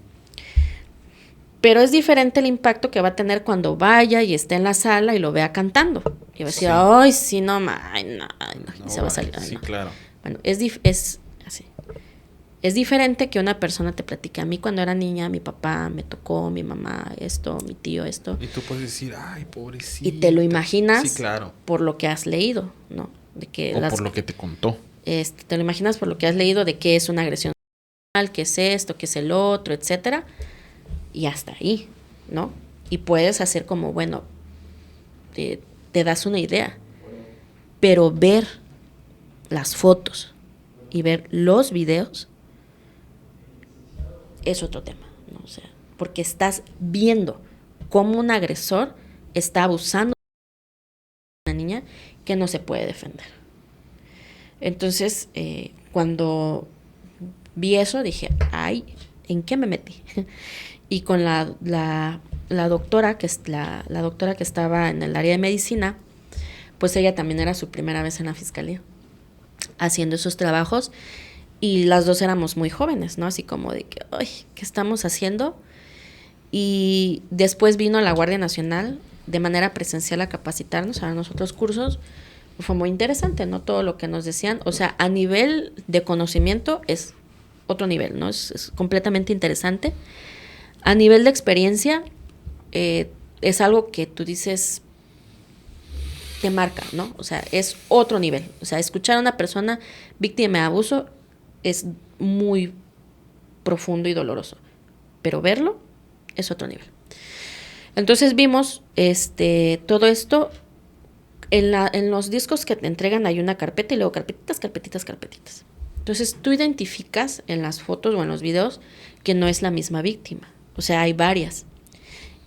Pero es diferente el impacto que va a tener cuando vaya y esté en la sala y lo vea cantando. Y va a decir, ay, sí, no, y se va a salir. Sí, no. Claro. Bueno, es así. Es diferente que una persona te platique. A mí cuando era niña, mi papá me tocó, mi mamá esto, mi tío esto. Y tú puedes decir, ay, pobrecito. Y te lo imaginas, sí, claro, por lo que has leído, ¿no? De que por lo que te contó. Te lo imaginas por lo que has leído de qué es una agresión sexual, qué es esto, qué es el otro, etcétera. Y hasta ahí, ¿no? Y puedes hacer como, bueno, te das una idea. Pero ver las fotos y ver los videos es otro tema, ¿no? O sea, porque estás viendo cómo un agresor está abusando de una niña que no se puede defender. Entonces, cuando vi eso, dije, ay, ¿en qué me metí? Y con la doctora, la doctora que estaba en el área de medicina, pues ella también era su primera vez en la fiscalía, haciendo esos trabajos, y las dos éramos muy jóvenes, ¿no? Así como de que, ay, ¿qué estamos haciendo? Y después vino la Guardia Nacional de manera presencial a capacitarnos, a darnos otros cursos. Fue muy interesante, ¿no? Todo lo que nos decían, o sea, a nivel de conocimiento es otro nivel, ¿no? Es completamente interesante. A nivel de experiencia, es algo que tú dices, te marca, ¿no? O sea, es otro nivel. O sea, escuchar a una persona víctima de abuso es muy profundo y doloroso, pero verlo es otro nivel. Entonces vimos todo esto. En los discos que te entregan hay una carpeta y luego carpetitas. Entonces tú identificas en las fotos o en los videos que no es la misma víctima. O sea, hay varias.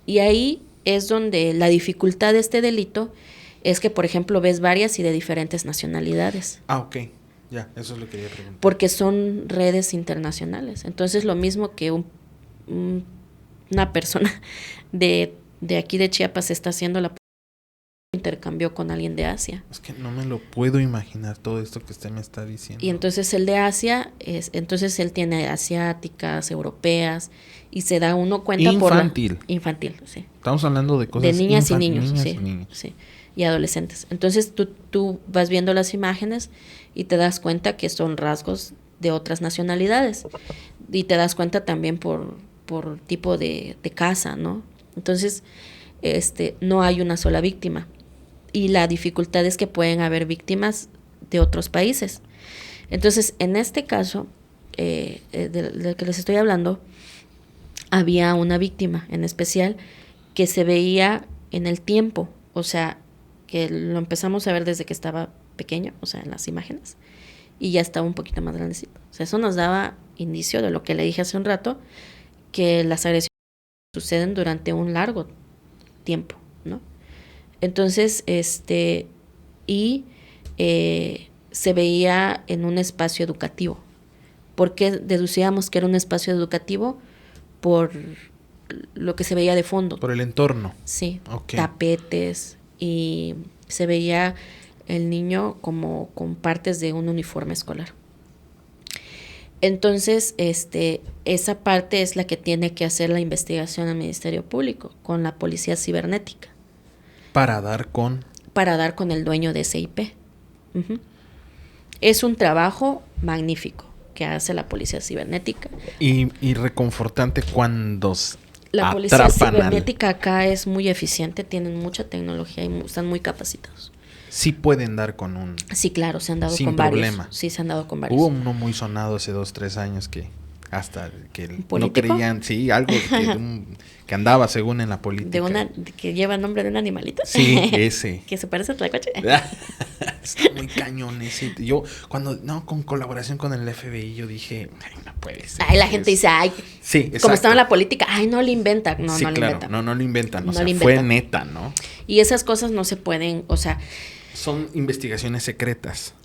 Y ahí es donde la dificultad de este delito es que, por ejemplo, ves varias y de diferentes nacionalidades. Ah, ok. Ya, eso es lo que quería preguntar. Porque son redes internacionales. Entonces, lo mismo que una persona de aquí de Chiapas está haciendo, la intercambió con alguien de Asia. Es que no me lo puedo imaginar todo esto que usted me está diciendo. Y entonces el de Asia, entonces él tiene asiáticas, europeas, y se da uno cuenta infantil. Infantil, sí. Estamos hablando de cosas de niñas y niños, niñas sí, y niños. Sí, y adolescentes. Entonces tú vas viendo las imágenes y te das cuenta que son rasgos de otras nacionalidades. Y te das cuenta también por tipo de casa, ¿no? Entonces, no hay una sola víctima. Y la dificultad es que pueden haber víctimas de otros países. Entonces, en este caso, del que les estoy hablando, había una víctima en especial que se veía en el tiempo, o sea, que lo empezamos a ver desde que estaba pequeño, o sea, en las imágenes, y ya estaba un poquito más grandecito. O sea, eso nos daba indicio de lo que le dije hace un rato, que las agresiones suceden durante un largo tiempo, ¿no? Entonces, se veía en un espacio educativo. ¿Por qué deducíamos que era un espacio educativo? Por lo que se veía de fondo. Por el entorno. Sí, okay. Tapetes, y se veía el niño como con partes de un uniforme escolar. Entonces, esa parte es la que tiene que hacer la investigación al Ministerio Público con la Policía Cibernética. Para dar con el dueño de ese IP. Uh-huh. Es un trabajo magnífico que hace la Policía Cibernética. Y reconfortante cuando la Policía Cibernética acá es muy eficiente, tienen mucha tecnología y están muy capacitados. Sí pueden dar con un... Sí, claro, se han dado sin con problema. varios. Sí, se han dado con varios. Hubo uno muy sonado hace 2-3 años que hasta que ¿político? No creían, sí, algo que andaba según en la política. Que lleva el nombre de un animalito. Sí, ese. Que se parece a Tlacuache. Está muy cañón ese. Yo, con colaboración con el FBI, yo dije, ay, no puede ser. Ay, la gente dice, ay, sí, exacto. Como estaba en la política, ay, no lo inventan. No, sí, no lo claro, inventan. no lo inventan. No o sea, lo inventan. Fue neta, ¿no? Y esas cosas no se pueden, o sea... Son investigaciones secretas.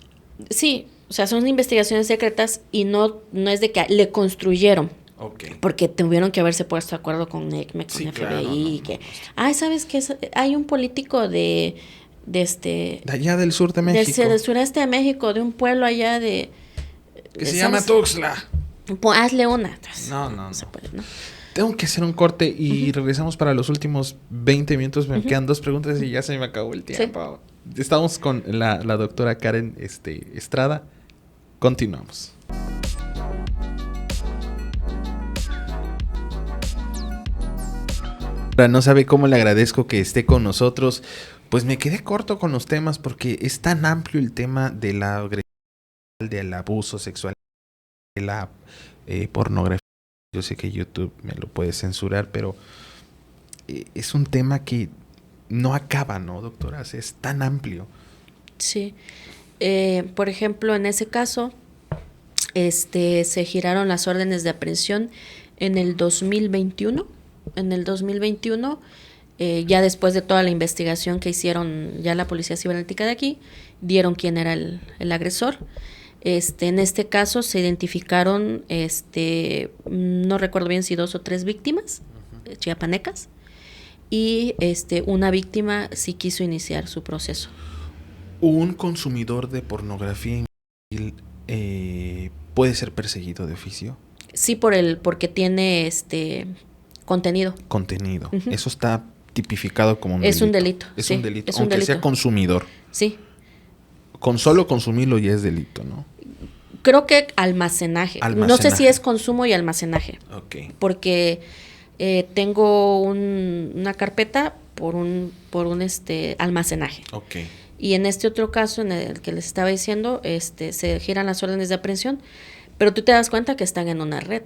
Sí, o sea, son investigaciones secretas y no es de que le construyeron. Okay. Porque tuvieron que haberse puesto de acuerdo con NECME, con FBI, claro, que... Ay, ¿sabes qué? Hay un político de allá del sur de México. Del sureste de México, de un pueblo allá de... Que se llama Tuxtla. Pues hazle una. No se puede, ¿no? Tengo que hacer un corte y regresamos para los últimos 20 minutos. Me quedan 2 preguntas y ya se me acabó el tiempo. Sí. Estamos con la doctora Karen Estrada. Continuamos. No sabe cómo le agradezco que esté con nosotros. Pues me quedé corto con los temas porque es tan amplio el tema de la agresión, del abuso sexual, de la pornografía. Yo sé que YouTube me lo puede censurar, pero es un tema que no acaba, ¿no, doctora? Es tan amplio. Sí. Por ejemplo, en ese caso, se giraron las órdenes de aprehensión en el 2021 en el 2021, ya después de toda la investigación que hicieron ya la Policía Cibernética de aquí, dieron quién era el agresor. En este caso se identificaron, no recuerdo bien si 2 o 3 víctimas chiapanecas, y una víctima sí quiso iniciar su proceso. ¿Un consumidor de pornografía infantil puede ser perseguido de oficio? Sí, porque tiene contenido. Contenido. Uh-huh. Eso está tipificado como un delito. Es un delito. Es sí, un delito, aunque sea consumidor. Sí. Con solo consumirlo ya es delito, ¿no? Creo que almacenaje. No sé si es consumo y almacenaje. Okay. Porque tengo una carpeta por un almacenaje. Okay. Y en este otro caso, en el que les estaba diciendo, se giran las órdenes de aprehensión, pero tú te das cuenta que están en una red.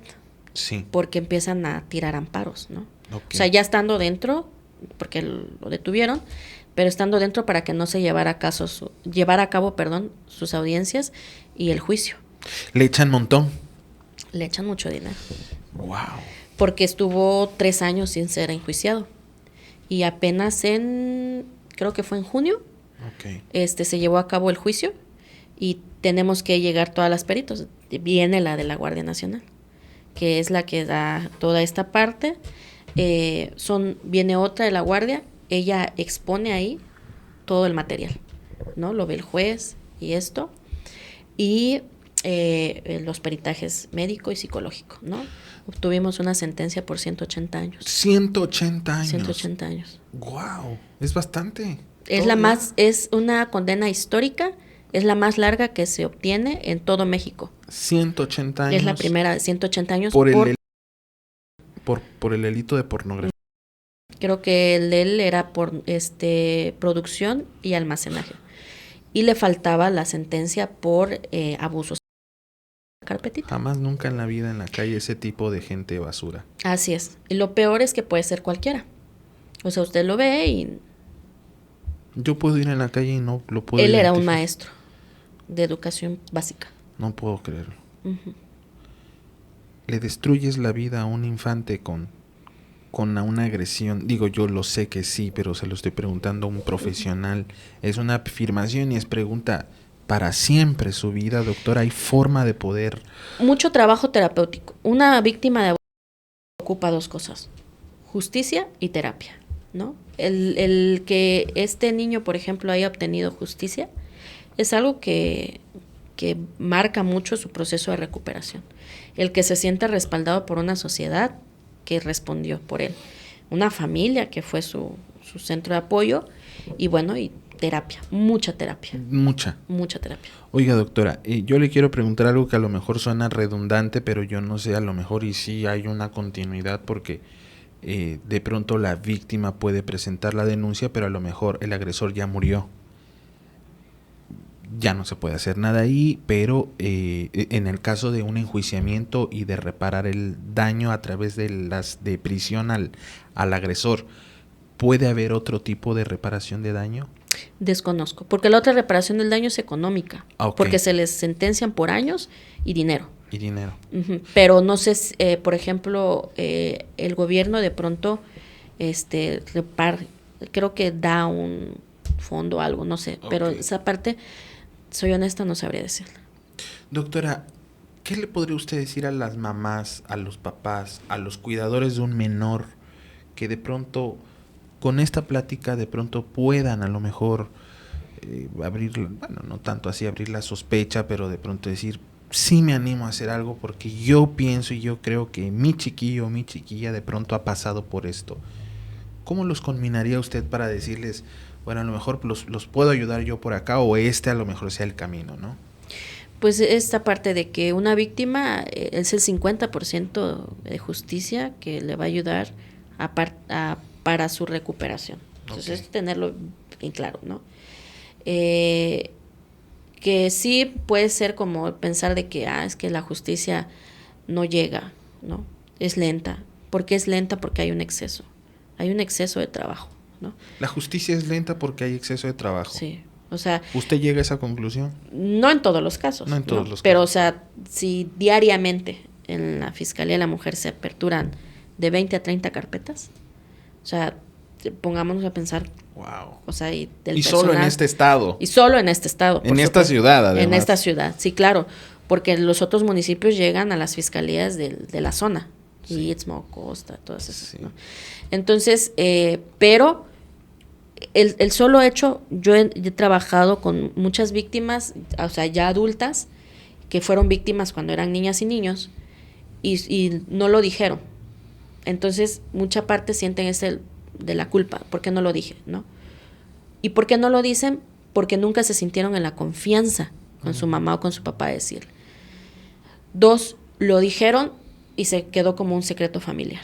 Sí. Porque empiezan a tirar amparos, ¿no? Okay. O sea, ya estando dentro, porque lo detuvieron, pero estando dentro para que no se llevara a cabo, sus audiencias y el juicio. ¿Le echan montón? Le echan mucho dinero. Wow. Porque estuvo 3 años sin ser enjuiciado. Y apenas creo que fue en junio, okay, se llevó a cabo el juicio y tenemos que llegar todas las peritos. Viene la de la Guardia Nacional, que es la que da toda esta parte. Viene otra de la Guardia, ella expone ahí todo el material, ¿no? Lo ve el juez y esto. Y los peritajes médico y psicológico, ¿no? Obtuvimos una sentencia por 180 años. 180 años. 180 años. Wow, es bastante. Es una condena histórica, es la más larga que se obtiene en todo México. 180 años. Es la primera, 180 años por el delito de pornografía. Creo que él era por producción y almacenaje. Y le faltaba la sentencia por abusos. Carpetita. Jamás, nunca en la vida en la calle ese tipo de gente basura. Así es. Y lo peor es que puede ser cualquiera. O sea, usted lo ve y... Yo puedo ir en la calle y no lo puedo Él era un maestro de educación básica. No puedo creerlo. Uh-huh. Le destruyes la vida a un infante con una agresión. Digo, yo lo sé que sí, pero se lo estoy preguntando a un profesional. Es una afirmación y es pregunta para siempre su vida, doctora. ¿Hay forma de poder? Mucho trabajo terapéutico. Una víctima de abuso ocupa 2 cosas: justicia y terapia, ¿no? El que este niño, por ejemplo, haya obtenido justicia es algo que marca mucho su proceso de recuperación. El que se sienta respaldado por una sociedad que respondió por él, una familia que fue su centro de apoyo, y bueno, y terapia, mucha terapia. Mucha terapia. Oiga, doctora, yo le quiero preguntar algo que a lo mejor suena redundante, pero yo no sé, a lo mejor y sí hay una continuidad, porque de pronto la víctima puede presentar la denuncia, pero a lo mejor el agresor ya murió. Ya no se puede hacer nada ahí, pero en el caso de un enjuiciamiento y de reparar el daño a través de prisión al agresor, ¿puede haber otro tipo de reparación de daño? Desconozco, porque la otra reparación del daño es económica, okay, porque se les sentencian por años y dinero. Uh-huh. Pero no sé, por ejemplo, el gobierno de pronto creo que da un fondo o algo, no sé, okay, pero esa parte, soy honesta, no sabría decirla. Doctora, ¿qué le podría usted decir a las mamás, a los papás, a los cuidadores de un menor que de pronto, con esta plática, de pronto puedan a lo mejor abrir, bueno, no tanto así abrir la sospecha, pero de pronto decir, sí me animo a hacer algo porque yo pienso y yo creo que mi chiquillo o mi chiquilla de pronto ha pasado por esto? ¿Cómo los conminaría usted para decirles, bueno, a lo mejor los puedo ayudar yo por acá, o a lo mejor sea el camino, ¿no? Pues esta parte de que una víctima es el 50% de justicia que le va a ayudar para su recuperación. Entonces, okay, es tenerlo bien claro, ¿no? Que sí puede ser como pensar de que es que la justicia no llega, ¿no? Es lenta. ¿Por qué es lenta? Porque hay un exceso de trabajo, ¿no? La justicia es lenta porque hay exceso de trabajo. Sí, o sea... ¿Usted llega a esa conclusión? No en todos los casos. No en todos los casos. Pero, o sea, si diariamente en la Fiscalía de la Mujer se aperturan de 20 a 30 carpetas. O sea, pongámonos a pensar. Wow. O sea, y solo en este estado. Y solo en este estado. En esta ciudad, además. En esta ciudad, sí, claro. Porque los otros municipios llegan a las fiscalías de la zona. Sí. Istmo, Costa, todas esas. Sí. ¿No? Entonces, pero el solo hecho, yo he trabajado con muchas víctimas, o sea, ya adultas, que fueron víctimas cuando eran niñas y niños, y no lo dijeron. Entonces, mucha parte sienten ese de la culpa, ¿por qué no lo dije? ¿No? ¿Y por qué no lo dicen? Porque nunca se sintieron en la confianza con su mamá o con su papá de decirle. 2, lo dijeron y se quedó como un secreto familiar,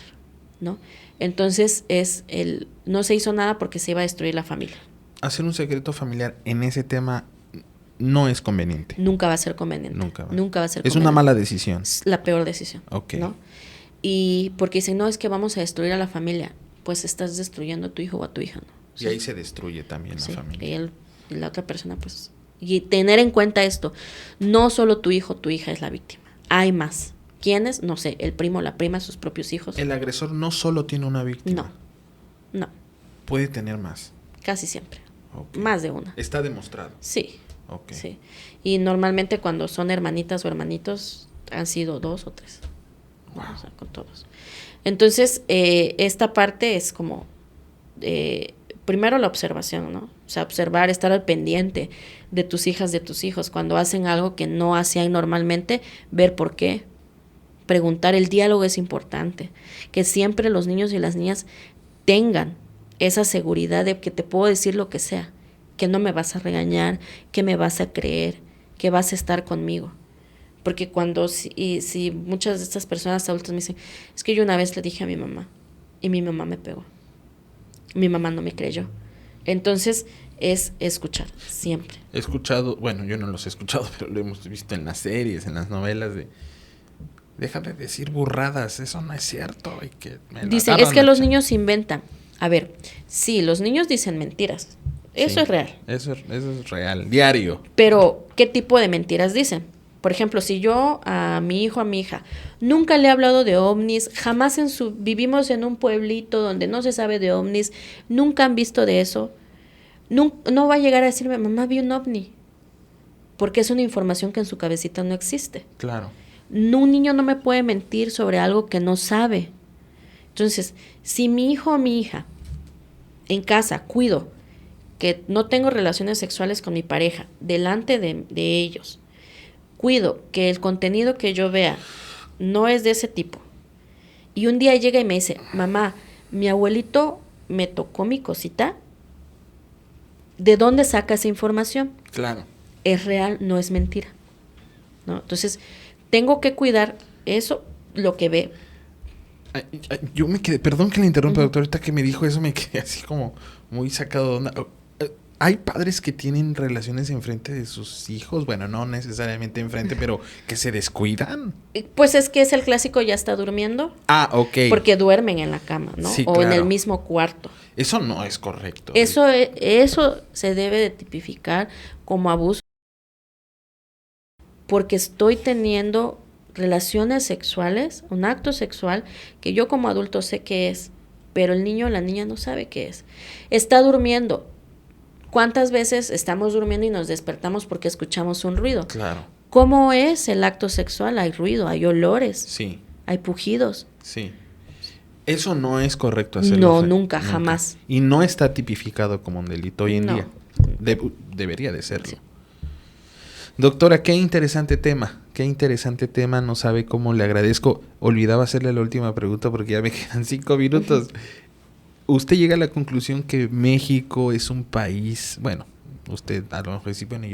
¿no? Entonces no se hizo nada porque se iba a destruir la familia. Hacer un secreto familiar en ese tema no es conveniente. Nunca va a ser conveniente. Nunca va a ser conveniente. Es una mala decisión. Es la peor decisión. Okay. ¿No? Y porque dicen, no, es que vamos a destruir a la familia. Pues estás destruyendo a tu hijo o a tu hija, ¿no? Y ahí se destruye también la familia. Y la otra persona, pues... Y tener en cuenta esto, no solo tu hijo o tu hija es la víctima. Hay más. ¿Quiénes? No sé, el primo, la prima, sus propios hijos. El agresor no solo tiene una víctima. No. Puede tener más. Casi siempre. Okay. Más de una. Está demostrado. Sí. Okay. Sí. Y normalmente cuando son hermanitas o hermanitos han sido 2 o 3. Wow. O sea, con todos. Entonces, esta parte es como, primero la observación, ¿no? O sea, observar, estar al pendiente de tus hijas, de tus hijos. Cuando hacen algo que no hacían normalmente, ver por qué. Preguntar, el diálogo es importante. Que siempre los niños y las niñas tengan esa seguridad de que te puedo decir lo que sea. Que no me vas a regañar, que me vas a creer, que vas a estar conmigo. Porque si muchas de estas personas adultas me dicen, es que yo una vez le dije a mi mamá y mi mamá me pegó. Mi mamá no me creyó. Entonces es escuchar, siempre. He escuchado, bueno, yo no los he escuchado, pero lo hemos visto en las series, en las novelas de... Deja de decir burradas, eso no es cierto. Dicen, es que los niños inventan. A ver, sí, los niños dicen mentiras. Eso es real. Eso es real, diario. Pero, ¿qué tipo de mentiras dicen? Por ejemplo, si yo a mi hijo, a mi hija, nunca le he hablado de ovnis, jamás vivimos en un pueblito donde no se sabe de ovnis, nunca han visto de eso, no va a llegar a decirme, mamá, vi un ovni, porque es una información que en su cabecita no existe. Claro. Un niño no me puede mentir sobre algo que no sabe. Entonces, si mi hijo o mi hija en casa cuido que no tengo relaciones sexuales con mi pareja delante de ellos, cuido que el contenido que yo vea no es de ese tipo, y un día llega y me dice, mamá, mi abuelito me tocó mi cosita, ¿de dónde saca esa información? Claro. Es real, no es mentira, ¿no? Entonces, tengo que cuidar eso, lo que ve. Yo me quedé, perdón que le interrumpa, doctor, ahorita que me dijo eso me quedé así como muy sacado de onda. Hay padres que tienen relaciones enfrente de sus hijos, bueno, no necesariamente enfrente, pero que se descuidan. Pues es que es el clásico, ya está durmiendo. Ah, ok. Porque duermen en la cama, ¿no? Sí, o claro. en el mismo cuarto. Eso no es correcto. Eso se debe de tipificar como abuso. Porque estoy teniendo relaciones sexuales, un acto sexual que yo como adulto sé qué es, pero el niño o la niña no sabe qué es. Está durmiendo. ¿Cuántas veces estamos durmiendo y nos despertamos porque escuchamos un ruido? Claro. ¿Cómo es el acto sexual? Hay ruido, hay olores, sí, hay pujidos. Sí. Eso no es correcto hacerlo. No, nunca, jamás. Y no está tipificado como un delito hoy en día. Debería de serlo. Sí. Doctora, qué interesante tema, no sabe cómo le agradezco. Olvidaba hacerle la última pregunta porque ya me quedan 5 minutos. ¿Usted llega a la conclusión que México es un país, bueno, usted a lo mejor dice, bueno,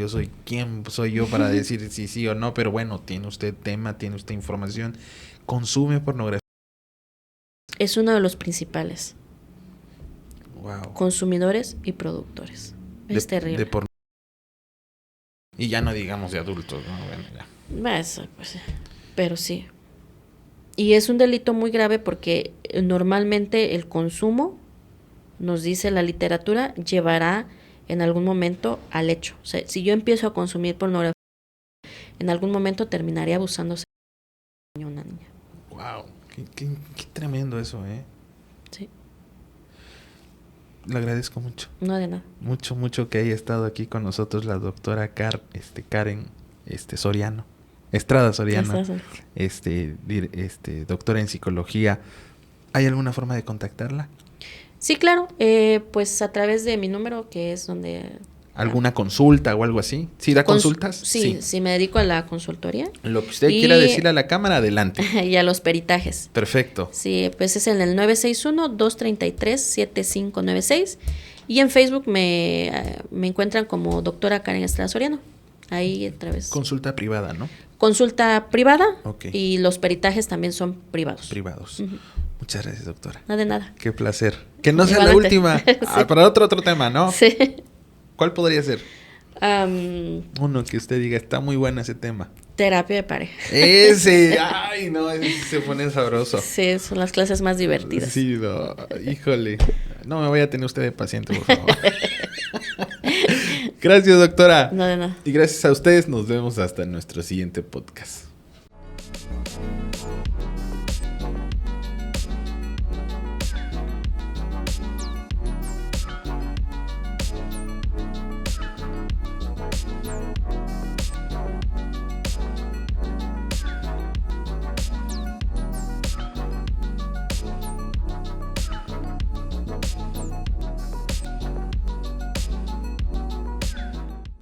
¿quién soy yo para decir si sí o no? Pero bueno, tiene usted tema, tiene usted información, ¿consume pornografía? Es uno de los principales. Wow. Consumidores y productores. Es terrible. De pornografía. Y ya no digamos de adultos, ¿no? Bueno, ya. Eso, pues, pero sí. Y es un delito muy grave porque normalmente el consumo, nos dice la literatura, llevará en algún momento al hecho. O sea, si yo empiezo a consumir pornografía, en algún momento terminaré abusándose de una niña. Wow, Qué tremendo eso, ¿eh? Sí. Le agradezco mucho. No, de nada. Mucho que haya estado aquí con nosotros la doctora Karen Soriano. Estrada Soriano. Doctora en psicología. ¿Hay alguna forma de contactarla? Sí, claro. Pues a través de mi número, que es donde... ¿Alguna consulta o algo así? ¿Sí da consultas? Sí, me dedico a la consultoría. Lo que usted quiera decirle a la cámara, adelante. Y a los peritajes. Perfecto. Sí, pues es en el 961-233-7596. Y en Facebook me encuentran como doctora Karen Estrada Soriano. Ahí otra vez. Consulta privada, ¿no? Consulta privada. Ok. Y los peritajes también son privados. Uh-huh. Muchas gracias, doctora. No, de nada. Qué placer. Que no sea la última. Sí. Para otro tema, ¿no? Sí. ¿Cuál podría ser? Uno que usted diga, está muy bueno ese tema. Terapia de pareja. Ese, ay, no, ese se pone sabroso. Sí, son las clases más divertidas. Sí, no, híjole. No me vaya a tener usted de paciente, por favor. Gracias, doctora. No, de nada. Y gracias a ustedes, nos vemos hasta nuestro siguiente podcast.